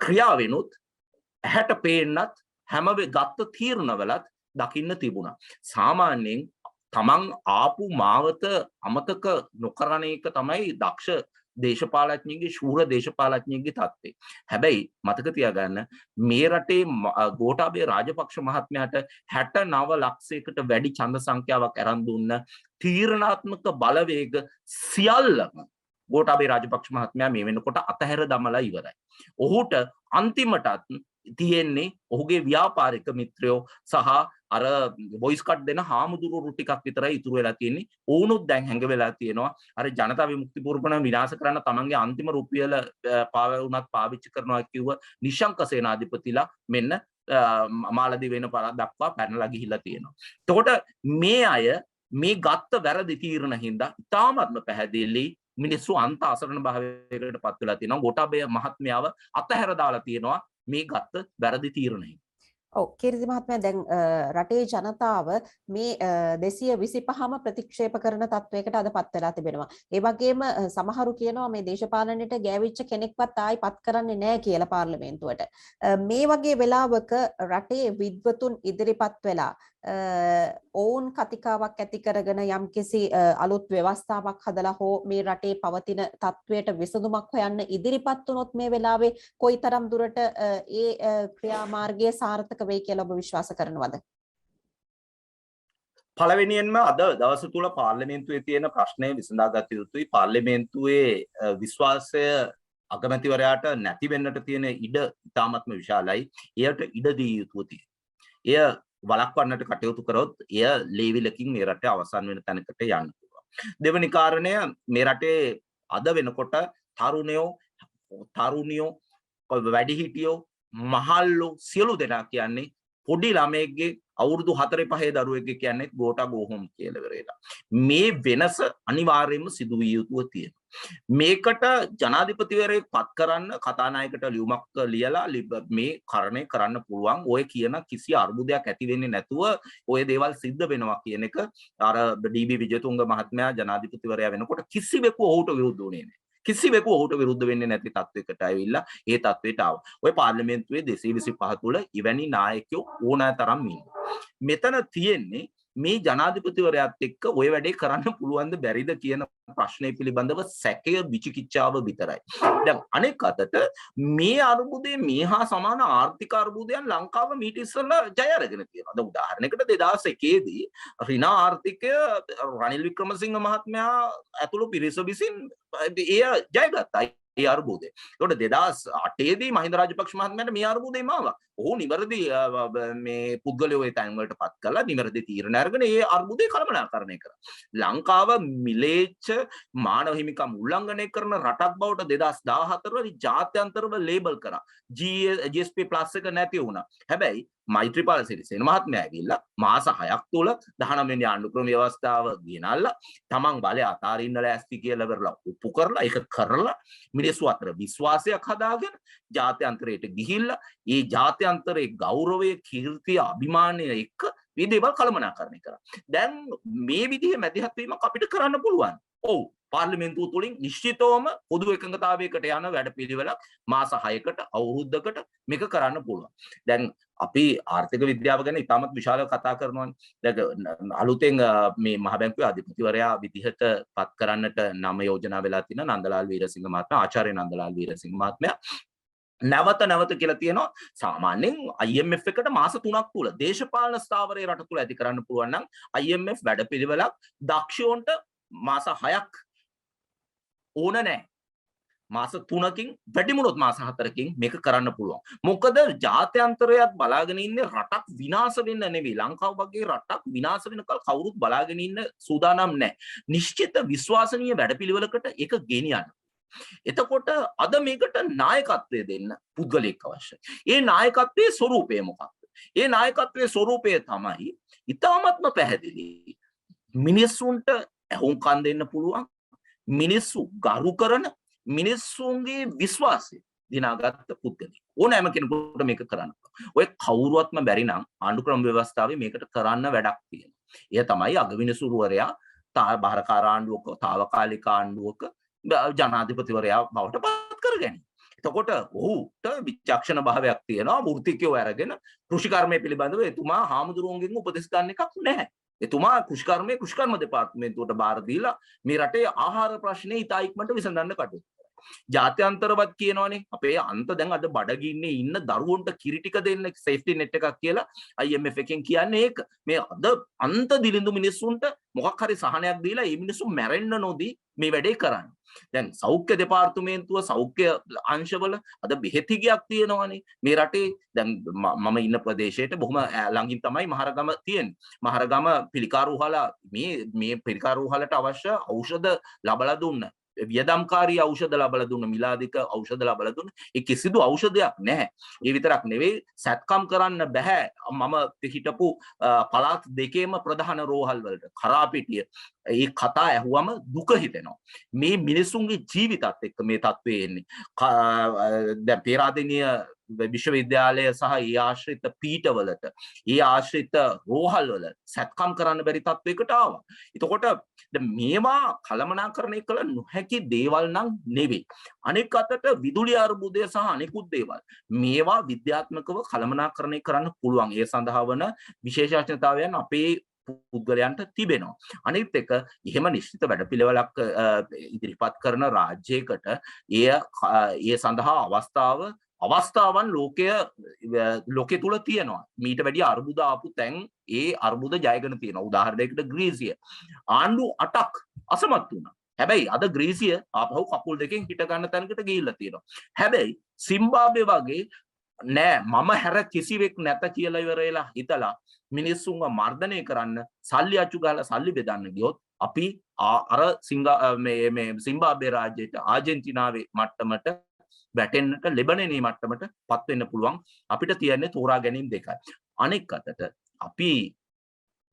ක්‍රියාවෙනුත් ඇහැට පේන්නත් හැම ගත්ත තීරණවලත් දකින්න තිබුණා. සාමාන්‍යයෙන් තමන් ආපු මාවත අමතක නොකරන එක තමයි දක්ෂ දේශපාලඥයෙක්ගේ ශූර දේශපාලඥයෙක්ගේ තත්ත්වය. හැබැයි මතක තියාගන්න මේ රටේ ගෝඨාභය රාජපක්ෂ මහත්මයාට 69 ලක්ෂයකට වැඩි ඡන්ද සංඛ්‍යාවක් අරන් දුන්න තීරණාත්මක බලවේග සියල්ලම ගෝඨාභය රාජපක්ෂ මහත්මයා මේ වෙනකොට අතහැර දමලා ඉවරයි. ඔහුට අන්තිමටත් තියෙන්නේ ඔහුගේ ව්‍යාපාරික මිත්‍රයෝ සහ අර වොයිස් කට් දෙන හාමුදුරුවෝ ටිකක් විතරයි ඉතුරු වෙලා තියෙන්නේ. ඕනුත් දැන් හැංග වෙලා තියෙනවා. අර ජනතා විමුක්ති පූර්වකණ විනාශ කරන්න තමන්ගේ අන්තිම රුපියල පාවුණත් පාවිච්චි කරනවා කිව්ව නිශංක සේනාධිපතිලා මෙන්න මාලදී වෙන පළාත් දක්වා පැනලා ගිහිල්ලා තියෙනවා. එතකොට මේ අය මේ ගත්ත වැරදි තීරණ හින්දා ඉතාමත්ම පැහැදිලි මිනිස්සු අන්ත අසරණ භාවයකට පත් වෙලා තියෙනවා. ගෝඨාභය මහත්මයාව අතහැර දාලා තියෙනවා මේ ගත්ත වැරදි තීරණය. ඔව් කීර්ති මහත්මයා දැන් රටේ ජනතාව මේ 225ම ප්‍රතික්ෂේප කරන තත්වයකට අද පත් වෙලා තිබෙනවා. ඒ වගේම සමහරු කියනවා මේ දේශපාලනයට ගෑවිච්ච කෙනෙක්වත් ආයි පත් කරන්නේ නැහැ කියලා පාර්ලිමේන්තුවට. මේ වගේ වෙලාවක රටේ විද්වතුන් ඉදිරිපත් වෙලා ඔවුන් කතිකාවක් ඇති කරගෙන යම්කිසි අලුත් ව්‍යවස්ථාවක් හදලා හෝ මේ රටේ පවතින තත්වයට විසඳුමක් හොයන්න ඉදිරිපත් වුණොත් මේ වෙලාවේ කොයිතරම් දුරට ඒ ක්‍රියාමාර්ගය සාර්ථක වෙයි කියලා ඔබ විශ්වාස කරනවද? පළවෙනියෙන්ම අද දවස තුල පාර්ලිමේන්තුවේ තියෙන ප්‍රශ්නය විසඳාගත යුතුයි. පාර්ලිමේන්තුවේ විශ්වාසය අගමැතිවරයාට නැති වෙන්නට තියෙන ඉඩ ඉතාමත්ම විශාලයි. එයට ඉඩ දී යුතුව තියෙනවා. එය වළක්වන්නට කටයුතු කරොත් එය ලේවිලකින් මේ රටේ අවසන් වෙන තැනකට යන්න පුළුවන්. දෙවෙනි කාරණය මේ රටේ අද වෙනකොට තරුණියෝ වැඩිහිටියෝ මහල්ලෝ සියලු දෙනා කියන්නේ පොඩි ළමයෙක්ගේ අවුරුදු 4-5 දරුවෙක්ගේ කියන්නේ ගෝඨා ගෝහොම් කියලා වෙරේලා. මේ වෙනස අනිවාර්යයෙන්ම සිදු විය යුතුව තියෙනවා. මේකට ජනාධිපතිවරයෙක් පත් කරන්න කතානායකට ලියුමක් ලියලා මේ කරණය කරන්න පුළුවන්. ඔය කියන කිසි අර්බුදයක් ඇති වෙන්නේ නැතුව ඔය දේවල් සිද්ධ වෙනවා කියන එක අර ඩී.බී. විජේතුංග මහත්මයා ජනාධිපතිවරයා වෙනකොට කිසිවෙකු ඔහුට විරුද්ධ වුණේ නැහැ. කිසිවෙකු ඔහුට විරුද්ධ වෙන්නේ නැති තත්වයකට ඇවිල්ලා ඒ තත්වයට ආවා. ඔය පාර්ලිමේන්තුවේ 225 තුල ඉවැනි නායකයෝ ඕනෑ තරම් ඉන්නවා. මෙතන තියෙන්නේ මේ ජනාධිපතිවරයාත් එක්ක ඔය වැඩේ කරන්න පුළුවන්ද බැරිද කියන ප්‍රශ්නය පිළිබඳව සැකය විචිකිච්ඡාව විතරයි. දැන් අනෙක් අතට මේ අර්බුදේ මේ හා සමාන ආර්ථික අර්බුදයන් ලංකාව මීට ඉස්සෙල්ලා ජය අරගෙන තියෙනවා. දැන් උදාහරණයකට 2001 දී ඍණ ආර්ථිකය රනිල් වික්‍රමසිංහ මහත්මයා ඇතුළු පිරිස විසින් එය ජයගත්තා. ඒ අර්බුදේ. ඒකට 2008 දී මහින්ද රාජපක්ෂ මහත්මයාට මේ අර්බුදේ මාවා. ඔහු නිවැරදි මේ පුද්ගලයෝ ඒ තැන් වලට පත් කළා. නිවැරදි තීරණ අරගෙන ඒ අර්බුදේ කළමනාකරණය කරා. ලංකාව මිලේච්ඡ මානව හිමිකම් උල්ලංඝනය කරන රටක් බවට 2014 දී ජාත්‍යන්තරව ලේබල් කරා. GSP+ එක නැති වුණා. හැබැයි මෛත්‍රීපාල සිරිසේන මහත්මයා ඇවිල්ලා මාස 6ක් තුල 19 වෙනි ආණ්ඩුක්‍රම ව්‍යවස්ථාව ගෙනල්ලා තමන් බලය අතාරින්න ලෑස්ති කියලා කරලා ඔප්පු කරලා ඒක කරලා මිනිස්සු අතර විශ්වාසයක් හදාගෙන ජාත්‍යන්තරයට ගිහිල්ලා ඒ ජාත්‍යන්තරයේ ගෞරවය කීර්තිය අභිමානය එක්ක මේ දේවල් කළමනාකරණය කරා. දැන් මේ විදිහේ මැදිහත් වීමක් අපිට කරන්න පුළුවන්. ඔව් පාර්ලිමේන්තුව තුලින් නිශ්චිතවම පොදු එකඟතාවයකට යන වැඩපිළිවෙලක් මාස 6කට අවුරුද්දකට මේක කරන්න පුළුවන්. දැන් අපි ආර්ථික විද්‍යාව ගැන ඉතාමත් විශාලව කතා කරනවානේ. දැන් අලුතෙන් මේ මහ බැංකුවේ අධිපතිවරයා විදිහට පත් කරන්නට නම යෝජනා වෙලා තියෙන නන්දලාල් වීරසිංහ මහත්මයා, ආචාර්ය නන්දලාල් වීරසිංහ මහත්මයා නැවත කියලා තියෙනවා. සාමාන්‍යයෙන් IMF එකට මාස 3ක් තුල දේශපාලන ස්ථාවරයේ රට තුල ඇති කරන්න පුළුවන් නම් IMF වැඩපිළිවෙලක් දක්ෂයන්ට මාස 6ක් ඕන නැහැ. මාස 3කින් වැඩිමුණොත් මාස 4කින් මේක කරන්න පුළුවන්. මොකද ජාත්‍යන්තරයත් බලාගෙන ඉන්නේ රටක් විනාශ වෙන්න නෙවෙයි. ලංකාව වගේ රටක් විනාශ වෙනකල් කවුරුත් බලාගෙන ඉන්න සූදානම් නැහැ. නිශ්චිත විශ්වාසනීය වැඩපිළිවෙලකට ඒක ගෙනියන්න. එතකොට අද මේකට නායකත්වය දෙන්න පුද්ගලයෙක් අවශ්‍යයි. ඒ නායකත්වයේ ස්වරූපය මොකක්ද? ඒ නායකත්වයේ ස්වරූපය තමයි ඉතාමත්ම පැහැදිලි. මිනිස්සුන්ට ඇහුම්කන් දෙන්න පුළුවන්. මිනිස්සු ගරු කරන මිනිස්සුන්ගේ විශ්වාසය දිනාගත්ත පුද්ගලෙක්. ඕනෑම කෙනෙකුට මේක කරන්න පුළුවන්. ඔය කවුරුවත්ම බැරි නම් ආණ්ඩුක්‍රම ව්‍යවස්ථාවේ මේකට කරන්න වැඩක් තියෙනවා. එය තමයි අගවිනිසුරුවරයා භාරකාර ආණ්ඩුවක තාවකාලික ආණ්ඩුවක ජනාධිපතිවරයා බවට පත් කරගැනීම. එතකොට ඔහුට විචක්ෂණ භාවයක් තියෙනවා. වෘත්තිකයෝ අරගෙන කෘෂිකර්මය පිළිබඳව එතුමා හාමුදුරුවන්ගෙන් උපදෙස් ගන්න එකක් නැහැ. එතුමා කෘෂිකර්ම දෙපාර්තමේන්තුවට බාර දීලා මේ රටේ ආහාර ප්‍රශ්නේ ඉතා ඉක්මනට විසඳන්න කටයුතු. ජාත්‍යන්තරවත් කියනවනේ අපේ අන්ත දැන් අද බඩගින්නේ ඉන්න දරුවන්ට කිරි ටික දෙන්න සේෆ්ටි නෙට් එකක් කියලා IMF එකෙන් කියන්නේ ඒක. මේ අද අන්ත දිලිඳු මිනිස්සුන්ට මොකක් හරි සහනයක් දීලා මේ මිනිස්සු මැරෙන්න නොදී මේ වැඩේ කරන්නේ. දැන් සෞඛ්‍ය දෙපාර්තමේන්තුව සෞඛ්‍ය අංශවල අද බෙහෙතිගයක් තියෙනවනේ මේ රටේ. දැන් මම ඉන්න ප්‍රදේශයට බොහොම ළඟින් තමයි මහරගම තියෙන්නේ. මහරගම පිළිකාරෝහල මේ පිළිකාරෝහලට අවශ්‍ය ඖෂධ ලබලා දුන්න. වියදම්කාරී ඖෂධ ලබලා දුන්න, මිලාදික ඖෂධ ලබලා දුන්න. ඒ කිසිදු ඖෂධයක් නැහැ. ඒ විතරක් නෙවෙයි සැත්කම් කරන්න බෑ. මම හිටපු පළාත් දෙකේම ප්‍රධාන රෝහල් වලට කරාපිටිය ඒ කතා ඇහුවම දුක හිතෙනවා. මේ මිනිසුන්ගේ ජීවිතත් එක්ක මේ තත්ත්වය එන්නේ. දැන් පේරාදෙණිය විශ්වවිද්‍යාලය සහ ඒ ආශ්‍රිත පීඨවලට ඒ ආශ්‍රිත රෝහල් වල සැත්කම් කරන්න බැරි තත්වයකට ආවා. එතකොට මේවා කළමනාකරණය කළ නොහැකි දේවල් නම් නෙවෙයි. අනෙක් අතට විදුලි අර්බුදය සහ අනෙකුත් දේවල් මේවා විද්‍යාත්මකව කළමනාකරණය කරන්න පුළුවන්. ඒ සඳහා වන විශේෂඥතාවයන් අපේ පුද්ගලයන්ට තිබෙනවා. අනිත් එක එහෙම නිශ්චිත වැඩපිළිවෙලක් ඉදිරිපත් කරන රාජ්‍යයකට ඒ සඳහා අවස්ථාවන් ලෝකයේ තුල තියෙනවා. මීට වැඩිය අර්බුද ආපු තැන් ඒ අර්බුද ජයගෙන තියෙනවා. උදාහරණයකට ග්‍රීසිය ආණ්ඩු 8ක් අසමත් වුණා. හැබැයි අද ග්‍රීසිය ආපහු කකුල් දෙකෙන් හිට ගන්න තැනකට ගිහිල්ලා තියෙනවා. හැබැයි සිම්බාබ්වේ වගේ නෑ මම හැර කිසිවෙක් නැත කියලා ඉවර වෙලා හිතලා මිනිස්සුන්ව මර්ධනය කරන්න සල්ලි අච්චු ගහලා සල්ලි බෙදන්න ගියොත් අපි අර සිම්බාබ්වේ රාජ්‍යයට ආජෙන්ටිනාවේ මට්ටමට වැටෙන්නට ලෙබනනේ මට්ටමට පත් වෙන්න පුළුවන්. අපිට තියන්නේ තෝරා ගැනීම දෙකයි. අනෙක් අතට අපි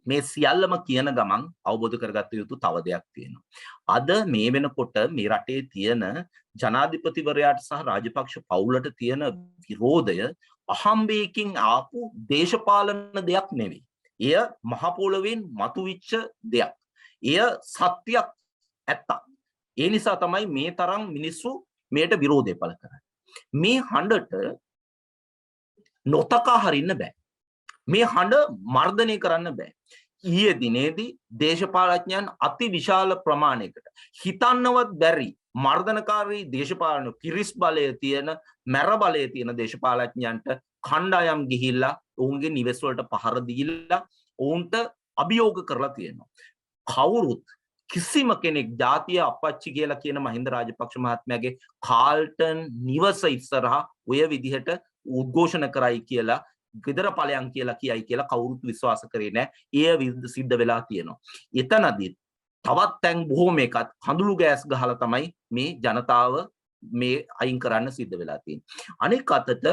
මේ සියල්ලම කියන ගමන් අවබෝධ කරගත්ත යුතු තව දෙයක් තියෙනවා. අද මේ වෙනකොට මේ රටේ තියෙන ජනාධිපතිවරයාට සහ රාජපක්ෂ පවුලට තියෙන විරෝධය අහම්බයකින් ආපු දේශපාලන දෙයක් නෙවෙයි. එය මහ පොළොවෙන් මතුවිච්ච දෙයක්. එය සත්‍යයක් ඇත්තක්. ඒ නිසා තමයි මේ තරම් මිනිස්සු මේට විරෝධය පළ කරන්නේ. මේ හඬට නොතකා හරින්න බෑ. මේ හඬ මර්ධනය කරන්න බෑ. ඊයේ දිනේදී දේශපාලඥයන් අති විශාල ප්‍රමාණයකට හිතන්නවත් බැරි මර්ධනකාරී දේශපාලන පිරිස් බලය තියෙන මැර බලය තියෙන දේශපාලඥයන්ට කණ්ඩායම් ගිහිල්ලා ඔවුන්ගේ නිවෙස් වලට පහර දීලා ඔවුන්ට අභියෝග කරලා තියෙනවා. කවුරුත් කිසිම කෙනෙක් ජාතිය අපච්චි කියලා කියන මහින්ද රාජපක්ෂ මහත්මයාගේ කාල්ටන් නිවස ඉස්සරහා ඔය විදිහට උද්ඝෝෂණ කරයි කියලා ගෙදර ඵලයන් කියලා කියයි කියලා කවුරුත් විශ්වාස කරේ නැහැ. ඒ සිද්ධ වෙලා තියෙනවා. එතනදී තවත් තැන් බොහෝම එකත් කඳුළු ගෑස් ගහලා තමයි මේ ජනතාව මේ අයින් කරන්න සිද්ධ වෙලා තියෙන්නේ. අනෙක් අතට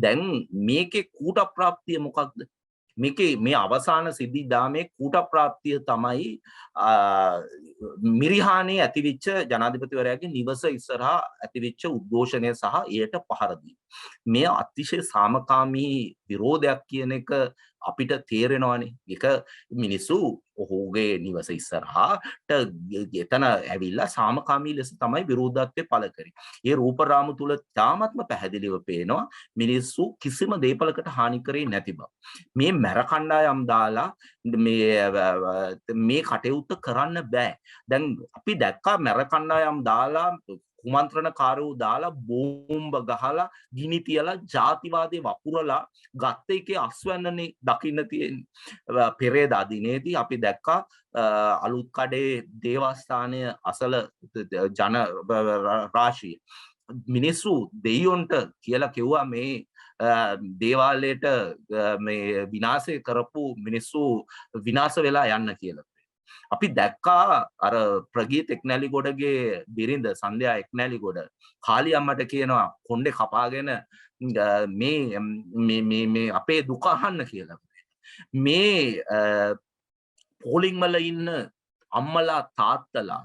දැන් මේකේ කූට ප්‍රාප්තිය මොකක්ද? මේ අවසාන සිද්ධිදාමේ කූට ප්‍රාප්තිය තමයි මිරිහානේ ඇතිවිච්ච ජනාධිපතිවරයාගේ නිවස ඉස්සරහා ඇතිවිච්ච උද්ඝෝෂණය සහ එයට පහර දීම. මේ අතිශය සාමකාමී විරෝධයක් කියන එක අපිට තේරෙනවානේ. ඒක මිනිස්සු ඔහුගේ නිවස ඉස්සරහාට එතන ඇවිල්ලා සාමකාමී ලෙස තමයි විරෝධත්වය පළ කරේ. ඒ රූපරාමු තුල තාමත්ම පැහැදිලිව පේනවා මිනිස්සු කිසිම දේපලකට හානි කරේ නැති බව. මේ මැර කණ්ඩායම් දාලා මේ කටයුත්ත කරන්න බෑ. දැන් අපි දැක්කා මැර කණ්ඩායම් දාලා කුමන්ත්‍රණකාරයෝ දාලා බෝම්බ ගහලා ගිනි තියලා ජාතිවාදී වපුරලා ගත්ත එකේ අස්වැන්නනේ දකින්න තියෙන්නේ. පෙරේදා දිනේදී අපි දැක්කා අලුත් කඩේ දේවස්ථානය අසල ජන රාශිය මිනිස්සු දෙයියොන්ට කියලා කිව්වා මේ දේවාලයට මේ විනාශය කරපු මිනිස්සු විනාශ වෙලා යන්න කියලා. අපි දැක්කා අර ප්‍රගීත් එක්නැලිගොඩගේ බිරිඳ සන්ධ්‍යා එක්නැලිගොඩ කාලි අම්මට කියනවා කොණ්ඩේ කපාගෙන මේ අපේ දුක අහන්න කියලා. මේ පෝලිං වල ඉන්න අම්මලා තාත්තලා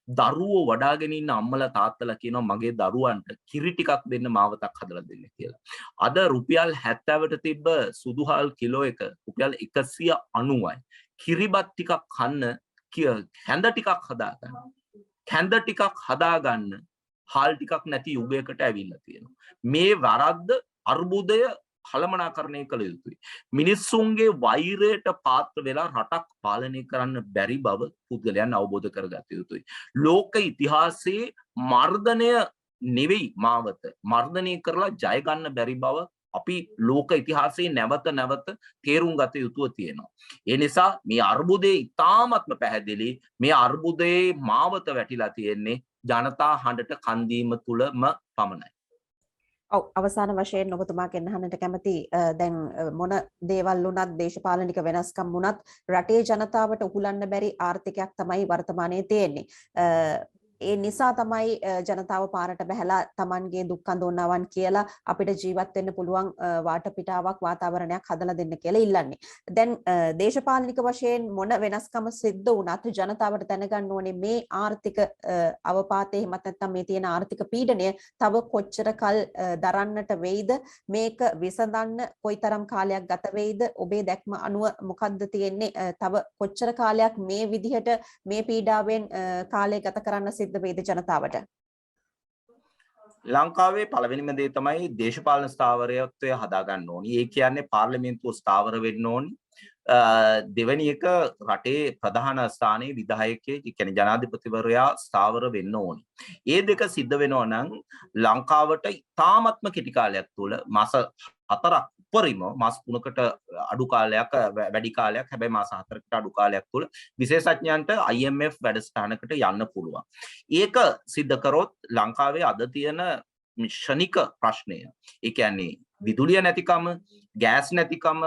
දරුවෝ වඩාගෙන ඉන්න අම්මලා තාත්තලා කියනවා මගේ දරුවන්ට කිරි ටිකක් දෙන්න මාවතක් හදලා දෙන්න කියලා. අද රුපියල් 70ට තිබ්බ සුදුහල් කිලෝ එක රුපියල් 190යි. කිරිබත් ටිකක් කන්න හැඳ ටිකක් හදාගන්න. හැඳ ටිකක් හදාගන්න හාල් ටිකක් නැති යුගයකට ඇවිල්ලා තියෙනවා. මේ වරද්ද අර්බුදය කළමනාකරණය කළ යුතුයි. මිනිස්සුන්ගේ වෛරයට පාත්‍ර වෙලා රටක් පාලනය කරන්න බැරි බව පුද්ගලයන් අවබෝධ කරගත යුතුයි. ලෝක ඉතිහාසයේ මර්ධනය නෙවෙයි මාවත මර්ධනය කරලා ජය ගන්න බැරි බව අපි ලෝක ඉතිහාසයේ නැවත නැවත තේරුම් ගත යුතුව තියෙනවා. ඒ නිසා මේ අර්බුදේ ඉතාමත්ම පැහැදිලි. මේ අර්බුදයේ මාවත වැටිලා තියෙන්නේ ජනතා හඬට කන් දීම තුලම පමණයි. ඔව් අවසාන වශයෙන් ඔබතුමාගෙන් අහන්නට කැමති දැන් මොන දේවල් වුණත් දේශපාලනික වෙනස්කම් වුණත් රටේ ජනතාවට උහුලන්න බැරි ආර්ථිකයක් තමයි වර්තමානයේ තියෙන්නේ. ඒ නිසා තමයි ජනතාව පාරට බැහැලා Tamanගේ දුක් අඳෝනාවන් කියලා අපිට ජීවත් වෙන්න පුළුවන් වාටපිටාවක් වාතාවරණයක් හදලා දෙන්න කියලා ඉල්ලන්නේ. දැන් දේශපාලනික වශයෙන් මොන වෙනස්කම සිද්ධ වුණත් ජනතාවට දැනගන්න ඕනේ මේ ආර්ථික අවපාතේ එහෙමත් නැත්නම් මේ තියෙන ආර්ථික පීඩනය තව කොච්චර කල් දරන්නට වෙයිද, මේක විසඳන්න කොයිතරම් කාලයක් ගත වෙයිද, ඔබේ දැක්ම අනුව මොකද්ද තියෙන්නේ, තව කොච්චර කාලයක් මේ විදිහට මේ පීඩාවෙන් කාලය ගත කරන්න සිද්ධ වේද ජනතාවට? ලංකාවේ පළවෙනිම දේ තමයි දේශපාලන ස්ථාවරයත්වය හදා ගන්න ඕනි. ඒ කියන්නේ පාර්ලිමේන්තුව ස්ථාවර වෙන්න ඕනි. දෙවෙනි එක රටේ ප්‍රධාන ස්ථානයේ විධායකයෙක්, ඒ කියන්නේ ජනාධිපතිවරයා ස්ථාවර වෙන්න ඕනි. ඒ දෙක සිද්ධ වෙනවා නම් ලංකාවට ඉතාමත්ම කෙටි කාලයක් තුළ මාස 4ක් උපරිම මාස 3කට අඩු කාලයක් වැඩි කාලයක් හැබැයි මාස 4කට අඩු කාලයක් තුළ විශේෂඥයන්ට IMF වැඩසටහනකට යන්න පුළුවන්. ඒක සිද්ධ කරොත් ලංකාවේ අද තියෙන ශනික ප්‍රශ්නය, ඒ කියන්නේ විදුලිය නැතිකම, ගෑස් නැතිකම,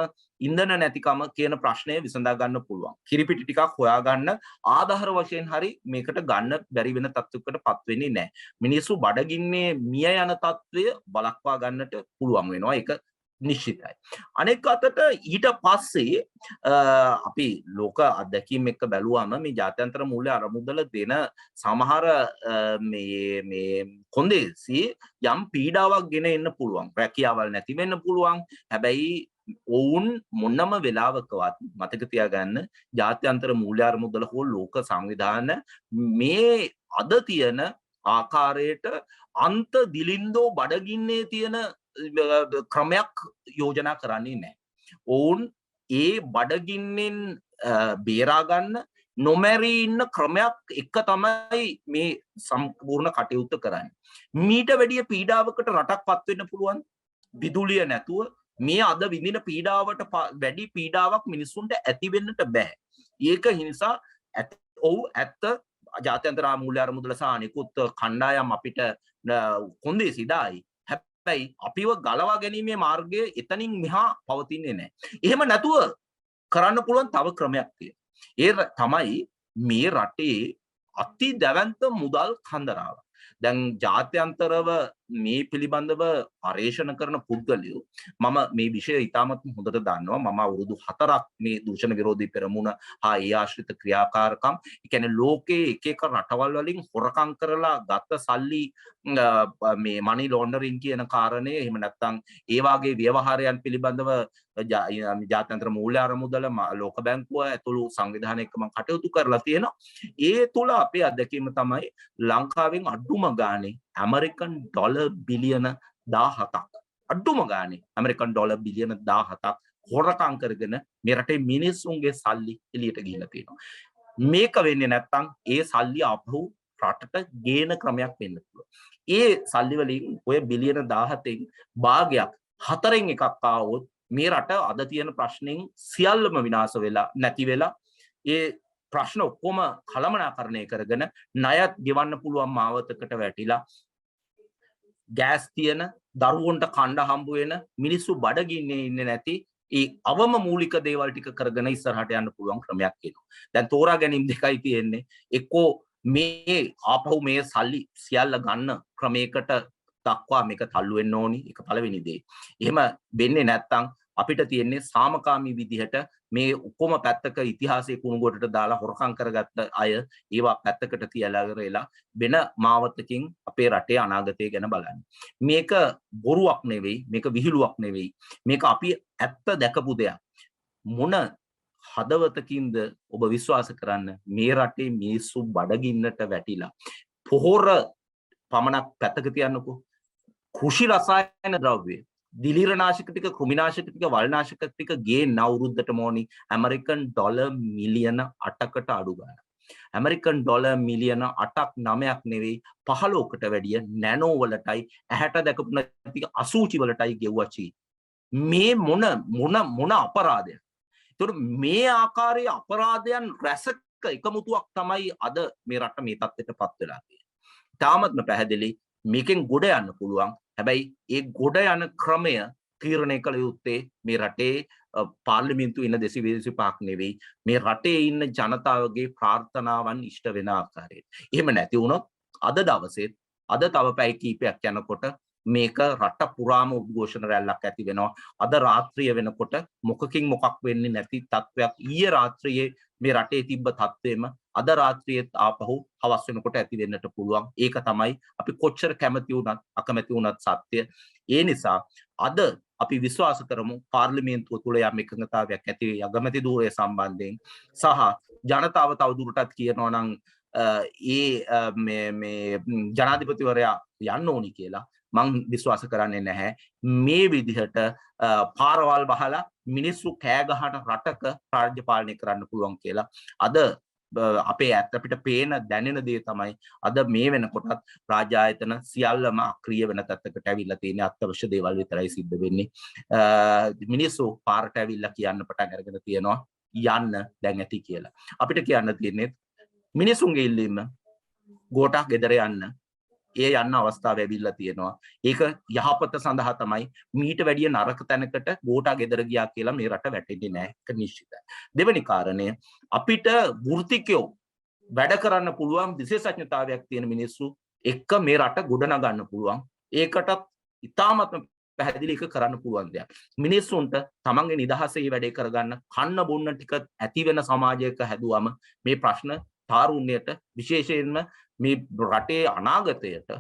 ඉන්ධන නැතිකම කියන ප්‍රශ්නය විසඳා ගන්න පුළුවන්. කිරිපිටි ටිකක් හොයාගන්න ආධාර වශයෙන් හරි මේකට ගන්න බැරි වෙන තත්ත්වයකට පත් වෙන්නේ නැහැ. මිනිස්සු බඩගින්නේ මිය යන තත්ත්වය බලක්වා ගන්නට පුළුවන් වෙනවා. ඒක නිශ්චිතයි. අනෙක් අතට ඊට පස්සේ අපි ලෝක අත්දැකීම් එක්ක බැලුවම මේ ජාත්‍යන්තර මූල්‍ය අරමුදල දෙන සමහර මේ කොන්දේසි යම් පීඩාවක් ගෙන එන්න පුළුවන්. රැකියාවල් නැති වෙන්න පුළුවන්. හැබැයි ඔවුන් මොනම වෙලාවකවත් මතක තියාගන්න ජාත්‍යන්තර මූල්‍ය අරමුදල හෝ ලෝක සංවිධාන මේ අද තියෙන ආකාරයට අන්ත දිලින්දෝ බඩගින්නේ තියෙන ක්‍රමයක් යෝජනා කරන්නේ නැහැ. ඔවුන් ඒ බඩගින්නෙන් බේරා ගන්න නොමැරී ඉන්න ක්‍රමයක් එක තමයි මේ සම්පූර්ණ කටයුත්ත කරන්නේ. මීට වැඩිය පීඩාවකට රටක්පත් වෙන්න පුළුවන්. විදුලිය නැතුව මේ අද විඳින පීඩාවට වැඩි පීඩාවක් මිනිස්සුන්ට ඇති වෙන්නට බෑ. ඒක නිසා ඇත්ත ජාත්‍යන්තර මූල්‍ය අරමුදල සහ අනිකුත් කණ්ඩායම් අපිට කොන්දේසි දායි. හැබැයි අපිව ගලවා ගැනීමේ මාර්ගය එතනින් මෙහා පවතින්නේ නැහැ. එහෙම නැතුව කරන්න පුළුවන් තව ක්‍රමයක් තියෙනවා. ඒ තමයි මේ රටේ අති දැවැන්ත මුදල් කන්දරාව. දැන් ජාත්‍යන්තරව මේ පිළිබඳව පර්යේෂණ කරන පුද්ගලයෝ මම මේ විෂය ඉතාමත් හොඳට දන්නවා. මම අවුරුදු 4ක් මේ දූෂණ විරෝධී පෙරමුණ හා ඒ ආශ්‍රිත ක්‍රියාකාරකම්, ඒ කියන්නේ ලෝකයේ එක එක රටවල් වලින් හොරකම් කරලා ගත්ත සල්ලි මේ මනි ලොන්ඩරින් කියන කාරණේ, එහෙම නැත්නම් ඒ වාගේ ව්‍යවහාරයන් පිළිබඳව ජාත්‍යන්තර මූල්‍ය අරමුදල ලෝක බැංකුව ඇතුළු සංවිධාන එක්ක මම කටයුතු කරලා තියෙනවා. ඒ තුල අපේ අත්දැකීම තමයි ලංකාවෙන් අඩුම ගානේ ඇමරිකන් ඩොලර් බිලියන 17ක් අඩුම ගානේ ඇමරිකන් ඩොලර් බිලියන 17ක් හොරකම් කරගෙන මේ රටේ මිනිස්සුන්ගේ සල්ලි එළියට ගිහිලා තියෙනවා. මේක වෙන්නේ නැත්නම් ඒ සල්ලි ආපහු රටට ගේන ක්‍රමයක් වෙන්න පුළුවන්. ඒ සල්ලි වලින් ඔය බිලියන 17න් භාගයක් 4න් එකක් ආවොත් මේ රට අද තියෙන ප්‍රශ්නෙන් සියල්ලම විනාශ වෙලා නැති වෙලා ඒ ප්‍රශ්න ඔක්කොම කළමනාකරණය කරගෙන ණයත් ගෙවන්න පුළුවන් මාවතකට වැටිලා ගෑස් තියෙන, දරුවන්ට කණ්ඩ හම්බ වෙන, මිනිස්සු බඩගින්නේ ඉන්නේ නැති ඒ අවම මූලික දේවල් ටික කරගෙන ඉස්සරහට යන්න පුළුවන් ක්‍රමයක් එනවා. දැන් තෝරා ගැනීම දෙකයි තියෙන්නේ. එක්කෝ මේ ආපහු මේ සල්ලි සියල්ල ගන්න ක්‍රමයකට දක්වා මේක තල්ලු වෙන්න ඕනි. ඒක පළවෙනි දේ. එහෙම වෙන්නේ නැත්නම් අපිට තියෙන්නේ සාමකාමී විදිහට මේ ඔක්කොම පැත්තක ඉතිහාසයේ කුණුගොඩට දාලා හොරකම් කරගත්ත අය ඒවා පැත්තකට තියලා ඉවරලා වෙන මාවතකින් අපේ රටේ අනාගතය ගැන බලන්න. මේක බොරුවක් නෙවෙයි, මේක විහිළුවක් නෙවෙයි. මේක අපි ඇත්ත දැකපු දෙයක්. මොන හදවතකින්ද ඔබ විශ්වාස කරන්න මේ රටේ මිනිස්සු බඩගින්නට වැටිලා පොහොර පමණක් පැත්තක තියන්නකෝ. කෘෂි රසායන ද්‍රව්‍ය දිලිරනාශක ටික කෘමිනාශක ටික වල්නාශක ටික ගේන්න අවුරුද්දට මොනි ඇමරිකන් ඩොලර් මිලියන 8කට අඩු ගන්න. ඇමරිකන් ඩොලර් මිලියන 8ක් 9ක් නෙවෙයි 15කට වැඩිය නැනෝ වලටයි ඇහැට දැකපු නැති අසූචි වලටයි ගෙව්වචි. මේ මොන අපරාධයක්. ඒතකොට මේ ආකාරයේ අපරාධයන් රැසක එකමුතුවක් තමයි අද මේ රට මේ තත්ත්වයටපත් වෙලා තියෙන්නේ. තාමත්ම පැහැදිලි මේකෙන් ගොඩ යන්න පුළුවන්. හැබැයි ඒ ගොඩ යන ක්‍රමය තීරණය කළ යුත්තේ මේ රටේ පාර්ලිමේන්තුවේ ඉන්න 225ක් නෙවෙයි මේ රටේ ඉන්න ජනතාවගේ ප්‍රාර්ථනාවන් ඉෂ්ට වෙන ආකාරයට. එහෙම නැති වුණොත් අද දවසේ අද තව පැය කිහිපයක් යනකොට මේක රට පුරාම උද්ඝෝෂණ රැල්ලක් ඇති වෙනවා. අද රාත්‍රිය වෙනකොට මොකකින් මොකක් වෙන්නේ නැති තත්වයක් ඊයේ රාත්‍රියේ මේ රටේ තිබ්බ තත්වෙම අද රාත්‍රියේත් ආපහු හවස් වෙනකොට ඇති වෙන්නට පුළුවන්. ඒක තමයි අපි කොච්චර කැමති වුණත් අකමැති වුණත් සත්‍ය. ඒ නිසා අද අපි විශ්වාස කරමු පාර්ලිමේන්තුව තුළ යම් එකඟතාවයක් ඇති වෙයි අගමැති ධූරය සම්බන්ධයෙන් සහ ජනතාව තවදුරටත් කියනවා නම් මේ ජනාධිපතිවරයා යන්න ඕනි කියලා මං විශ්වාස කරන්නේ නැහැ. මේ විදිහට පාරවල් බහලා මිනිස්සු කෑ ගහන රටක රාජ්‍ය පාලනය කරන්න පුළුවන් කියලා අද අපේ ඇත්ත අපිට පේන දැනෙන දේ තමයි අද මේ වෙනකොටත් රාජ්‍ය ආයතන සියල්ලම අක්‍රිය වෙන තත්ත්වයකට ඇවිල්ලා තියෙන අත්‍යවශ්‍ය දේවල් විතරයි සිද්ධ වෙන්නේ. මිනිස්සු පාරට ඇවිල්ලා කියන්න පටන් අරගෙන තියෙනවා යන්න දැන් ඇති කියලා. අපිට කියන්න තියෙන්නේ මිනිසුන්ගේ ඉල්ලීම ගෝඨා ගෙදර යන්න. ඒ යන්න අවස්ථාව ලැබිලා තියෙනවා. ඒක යහපත සඳහා තමයි මීට වැඩිය නරක තැනකට ගෝඨා ගෙදර ගියා කියලා මේ රට වැටෙන්නේ නැහැ. ඒක නිශ්චිතයි. දෙවෙනි කාරණය අපිට වෘත්තිකයෝ වැඩ කරන්න පුළුවන් විශේෂඥතාවයක් තියෙන මිනිස්සු එක්ක මේ රට ගොඩනගන්න පුළුවන්. ඒකටත් ඉතාමත්ම පැහැදිලි එක කරන්න පුළුවන් දෙයක්. මිනිස්සුන්ට තමන්ගේ නිදහසේ වැඩේ කරගන්න කන්න බොන්න ටික ඇති වෙන සමාජයක හැදුවම මේ ප්‍රශ්න තාරුණ්‍යයට විශේෂයෙන්ම මේ රටේ අනාගතයට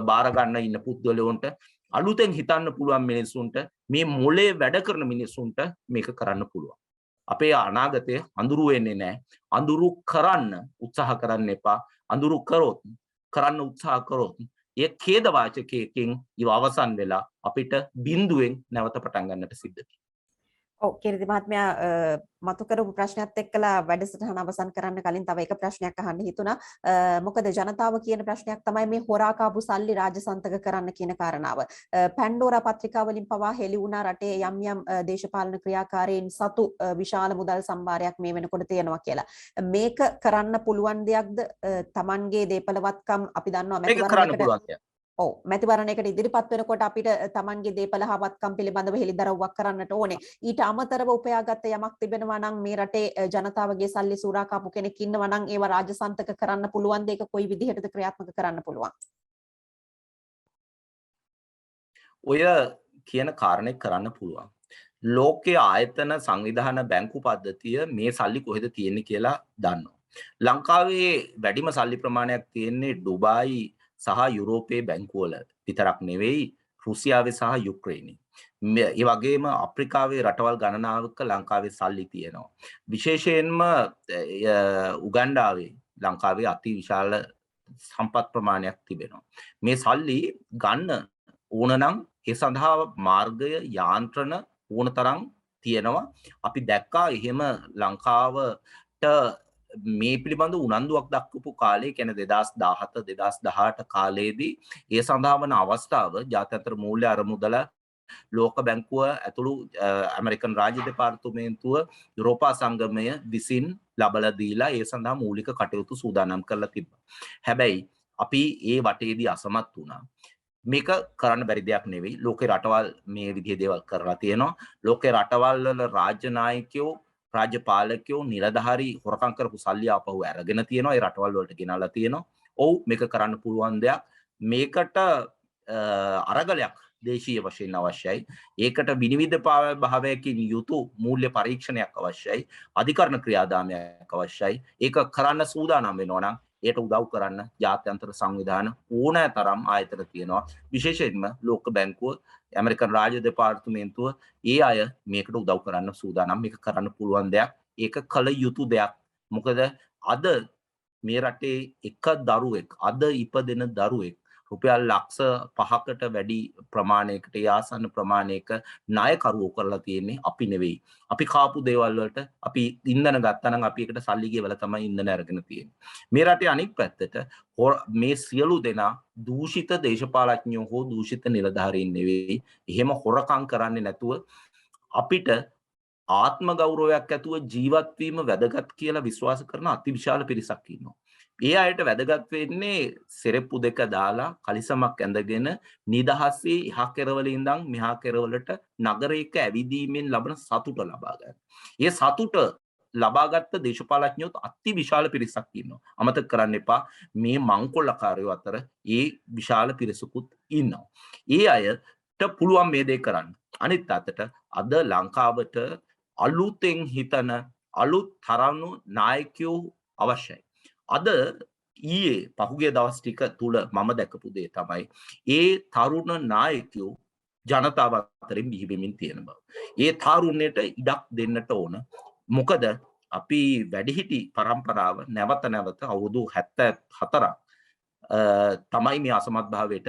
බාර ගන්න ඉන්න පුද්ගලයන්ට අලුතෙන් හිතන්න පුළුවන් මිනිස්සුන්ට මේ මොලේ වැඩ කරන මිනිස්සුන්ට මේක කරන්න පුළුවන්. අපේ අනාගතය අඳුරු වෙන්නේ නැහැ. අඳුරු කරන්න උත්සාහ කරන්න එපා. අඳුරු කරොත් කරන්න උත්සාහ කරොත් ඒ ඛේද වාචකයකින් ඉව අවසන් වෙලා අපිට බිඳුවෙන් නැවත පටන් ගන්නට සිද්ධ වෙනවා. ඔව් කීර්ති මහත්මයා මතු කරපු ප්‍රශ්නයත් එක්කලා වැඩසටහන අවසන් කරන්න කලින් තව එක ප්‍රශ්නයක් අහන්න හිතුණා. මොකද ජනතාව කියන ප්‍රශ්නයක් තමයි මේ හොරා කාපු සල්ලි රාජසන්තක කරන්න කියන කාරණාව. පැන්ඩෝරා පත්‍රිකාවලින් පවා හෙළි වුණා රටේ යම් යම් දේශපාලන ක්‍රියාකාරීන් සතු විශාල මුදල් සම්භාරයක් මේ වෙනකොට තියෙනවා කියලා. මේක කරන්න පුළුවන් දෙයක්ද? Tamanගේ දේපලවත්කම් අපි දන්නවා මැතිවරණයකට ඔව් මැතිවරණයකට ඉදිරිපත් වෙනකොට අපිට Tamanගේ දේපලහවත්කම් පිළිබඳව හෙළිදරව්වක් කරන්නට ඕනේ. ඊට අමතරව උපයාගත්ත යමක් තිබෙනවා නම් මේ රටේ ජනතාවගේ සල්ලි සූරා කාපු කෙනෙක් ඉන්නවා නම් ඒව රාජසන්තක කරන්න පුළුවන් දෙයක කොයි විදිහටද ක්‍රියාත්මක කරන්න පුළුවන්? ඔය කියන කාරණේ කරන්න පුළුවන්. ලෝකයේ ආයතන සංවිධාන බැංකු පද්ධතිය මේ සල්ලි කොහෙද තියෙන්නේ කියලා දන්නවා. ලංකාවේ වැඩිම සල්ලි ප්‍රමාණයක් තියෙන්නේ ඩුබායි සහ යුරෝපයේ බැංකුවල විතරක් නෙවෙයි රුසියාවේ සහ යුක්‍රේනයේ. ඒ වගේම අප්‍රිකාවේ රටවල් ගණනාවක ලංකාවේ සල්ලි තියෙනවා. විශේෂයෙන්ම උගන්ඩාවේ ලංකාවේ අති විශාල සම්පත් ප්‍රමාණයක් තිබෙනවා. මේ සල්ලි ගන්න ඕන නම් ඒ සඳහා මාර්ගය යාන්ත්‍රණ ඕන තරම් තියෙනවා. අපි දැක්කා එහෙම ලංකාවට මේ පිළිබඳ උනන්දුවක් දක්වපු කාලේ කියන්නේ 2017 2018 කාලේදී ඒ සඳහා වන අවස්ථාව ජාත්‍යන්තර මූල්‍ය අරමුදල ලෝක බැංකුව ඇතුළු ඇමරිකන් රාජ්‍ය දෙපාර්තමේන්තුව යුරෝපා සංගමය විසින් ලබලා දීලා ඒ සඳහා මූලික කටයුතු සූදානම් කරලා තිබ්බා. හැබැයි අපි ඒ වටේදී අසමත් වුණා. මේක කරන්න බැරි දෙයක් නෙවෙයි. ලෝකේ රටවල් මේ විදිහේ දේවල් කරලා තියෙනවා. ලෝකේ රටවල් වල රාජ්‍ය නායකයෝ රාජ්‍ය පාලකයෝ නිලධාරී හොරකම් කරපු සල්ලි ආපහු අරගෙන තියෙනවා. ඒ රටවල් වලට ගෙනල්ලා තියෙනවා. ඔව් මේක කරන්න පුළුවන් දෙයක්. මේකට අරගලයක් දේශීය වශයෙන් අවශ්‍යයි. ඒකට විනිවිද භාවයකින් යුතු මූල්‍ය පරීක්ෂණයක් අවශ්‍යයි. අධිකරණ ක්‍රියාදාමයක් අවශ්‍යයි. ඒක කරන්න සූදානම් වෙනවා නම් ඒට උදව් කරන්න ජාත්‍යන්තර සංවිධාන ඕනෑතරම් ආයතන තියෙනවා. විශේෂයෙන්ම ලෝක බැංකුව, ඇමරිකන් රාජ්‍ය දෙපාර්තමේන්තුව ඒ අය මේකට උදව් කරන්න සූදානම්. මේක කරන්න පුළුවන් දෙයක්. ඒක කළ යුතු දෙයක්. මොකද අද මේ රටේ එක දරුවෙක්, අද ඉපදෙන දරුවෙක් රුපියල් ලක්ෂ 5කට වැඩි ප්‍රමාණයකට යාසන්න ප්‍රමාණයක ණයකරුවෝ කරලා තියෙන්නේ අපි නෙවෙයි. අපි කාපු දේවල් වලට අපි ඉන්ධන ගත්තා නම් අපි ඒකට සල්ලි ගෙවලා තමයි ඉන්ධන අරගෙන තියෙන්නේ. මේ රටේ අනික් පැත්තට මේ සියලු දෙනා දූෂිත දේශපාලඥයෝ හෝ දූෂිත නිලධාරීන් නෙවෙයි. එහෙම හොරකම් කරන්නේ නැතුව අපිට ආත්ම ගෞරවයක් ඇතුව ජීවත් වීම වැදගත් කියලා විශ්වාස කරන අතිවිශාල පිරිසක් ඉන්නවා. ඒ අයට වැදගත් වෙන්නේ සෙරෙප්පු දෙක දාලා කලිසමක් ඇඳගෙන නිදහසේ එහා කෙරවල ඉඳන් මෙහා කෙරවලට නගරයක ඇවිදීමෙන් ලබන සතුට ලබා ගන්න. ඒ සතුට ලබාගත් දේශපාලඥයෝත් අතිවිශාල පිරිසක් ඉන්නවා. අමතක කරන්න එපා මේ මංකොල්ලකාරයෝ අතර ඒ විශාල පිරිසකුත් ඉන්නවා. ඒ අයට පුළුවන් මේ දේ කරන්න. අනිත් අතට අද ලංකාවට අලුතෙන් හිතන අලුත් තරණු නායකයෝ අවශ්‍යයි. අද ඊයේ පහුගිය දවස් ටික තුල මම දැකපු දේ තමයි ඒ තරුණ නායකයෝ ජනතාව අතරින් බිහි වෙමින් තියෙන බව. ඒ තාරුණ්‍යයට ඉඩක් දෙන්නට ඕන. මොකද අපි වැඩිහිටි පරම්පරාව නැවත නැවත අවුරුදු 74ක් තමයි මේ අසමත් භාවයට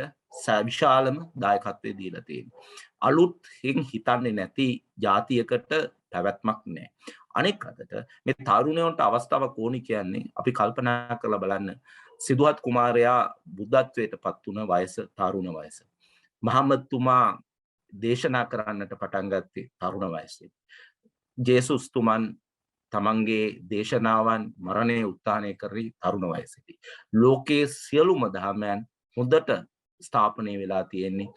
විශාලම දායකත්වයේ දීලා තියෙන්නේ. අලුත්ෙන් හිතන්නේ නැති ජාතියකට පැවැත්මක් නැහැ. අනෙක් අතට මේ තරුණයන්ට අවස්ථාවක් ඕනි කියන්නේ අපි කල්පනා කරලා බලන්න සිදුහත් කුමාරයා බුද්ධත්වයට පත් වුණ වයස තරුණ වයස. මහමතුමා දේශනා කරන්නට පටන් ගත්තේ තරුණ වයසේ. ජේසුස් තුමන් තමන්ගේ දේශනාවන් මරණය උත්ථානය කරේ තරුණ වයසේදී. ලෝකයේ සියලුම ධර්මයන් හොඳට ස්ථාපනය වෙලා තියෙන්නේ.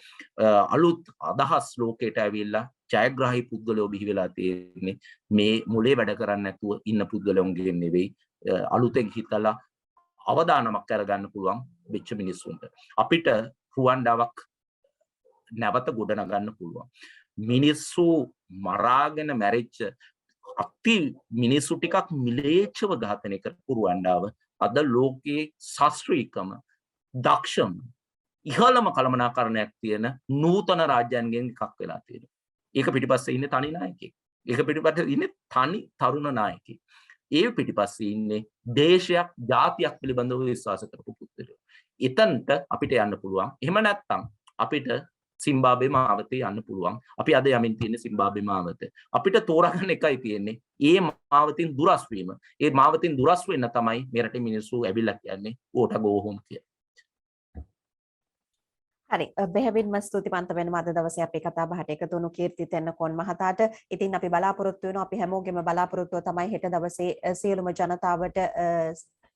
අලුත් අදහස් ලෝකයට ඇවිල්ලා ජයග්‍රාහී පුද්ගලයෝ බිහි වෙලා තියෙන්නේ මේ මුලේ වැඩ කරන්නේ නැතුව ඉන්න පුද්ගලයන්ගේ නෙවෙයි අලුතෙන් හිතලා අවදානමක් අරගන්න පුළුවන් වෙච්ච මිනිස්සුන්ට. අපිට රුවන්ඩාවක් නැවත ගොඩනගන්න පුළුවන්. මිනිස්සු මරාගෙන මැරිච්ච අති මිනිස්සු ටිකක් මිලේච්ඡව ඝාතනය කරපු රුවන්ඩාව අද ලෝකයේ ශාස්ත්‍රීයකම දක්ෂම ඉහළම කළමනාකරණයක් තියෙන නූතන රාජ්‍යයන්ගෙන් එකක් වෙලා තියෙනවා. ඒක පිටිපස්සේ ඉන්නේ තනි නායකයෙක්. ඒක පිටිපස්සේ ඉන්නේ තනි තරුණ නායකයෙක්. ඒ පිටිපස්සේ ඉන්නේ දේශයක්, ජාතියක් පිළිබඳව විශ්වාස කරපු පුද්ගලයෝ. එතනට අපිට යන්න පුළුවන්. එහෙම නැත්නම් අපිට සිම්බාබ්වේ මාවතේ යන්න පුළුවන්. අපි අද යමින් තියෙන්නේ සිම්බාබ්වේ මාවත. අපිට තෝරාගන්න එකයි තියෙන්නේ. ඒ මාවතින් දුරස් වීම. ඒ මාවතින් දුරස් වෙන්න තමයි මේ රටේ මිනිස්සු ඇවිල්ලා කියන්නේ ඕට ගෝ හෝම් කියලා. හරි බෙහෙවින්ම ස්තුතිවන්ත වෙනවා අද දවසේ අපේ කතා බහට එකතු වුණු කීර්ති තෙන්නකෝන් මහතාට. ඉතින් අපි බලාපොරොත්තු වෙනවා අපි හැමෝගෙම බලාපොරොත්තුව තමයි හෙට දවසේ සියලුම ජනතාවට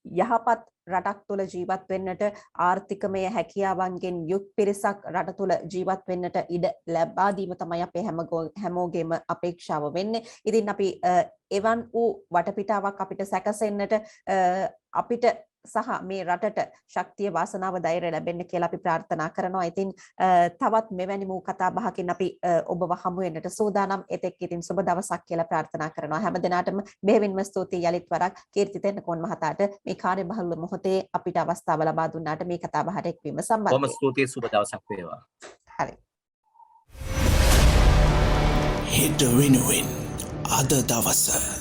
යහපත් රටක් තුළ ජීවත් වෙන්නට ආර්ථිකමය හැකියාවන්ගෙන් යුත් පිරිසක් රට තුළ ජීවත් වෙන්නට ඉඩ ලබා දීම තමයි අපේ හැමෝගෙම අපේක්ෂාව වෙන්නේ. ඉතින් අපි එවන් වූ වටපිටාවක් අපිට සැකසෙන්නට අපිට සහ මේ රටට ශක්තිය වාසනාව ධෛර්යය ලැබෙන්න කියලා අපි ප්‍රාර්ථනා කරනවා. ඉතින් තවත් මෙවැනි වූ කතා බහකින් අපි ඔබව හමු වෙන්නට සූදානම්. එතෙක් ඉතින් සුබ දවසක් කියලා ප්‍රාර්ථනා කරනවා. හැම දිනාටම බෙහෙවින්ම ස්තුතියි යලිත් වරක් කීර්ති තෙන්නකෝන් මහතාට මේ කාර්යබහුල මොහොතේ අපිට අවස්ථාව ලබා දුන්නාට මේ කතා බහට එක්වීම සම්බන්ධයෙන්. කොහොම ස්තුතියි සුබ දවසක් වේවා. හරි. හෙට වෙනුවෙන් අද දවස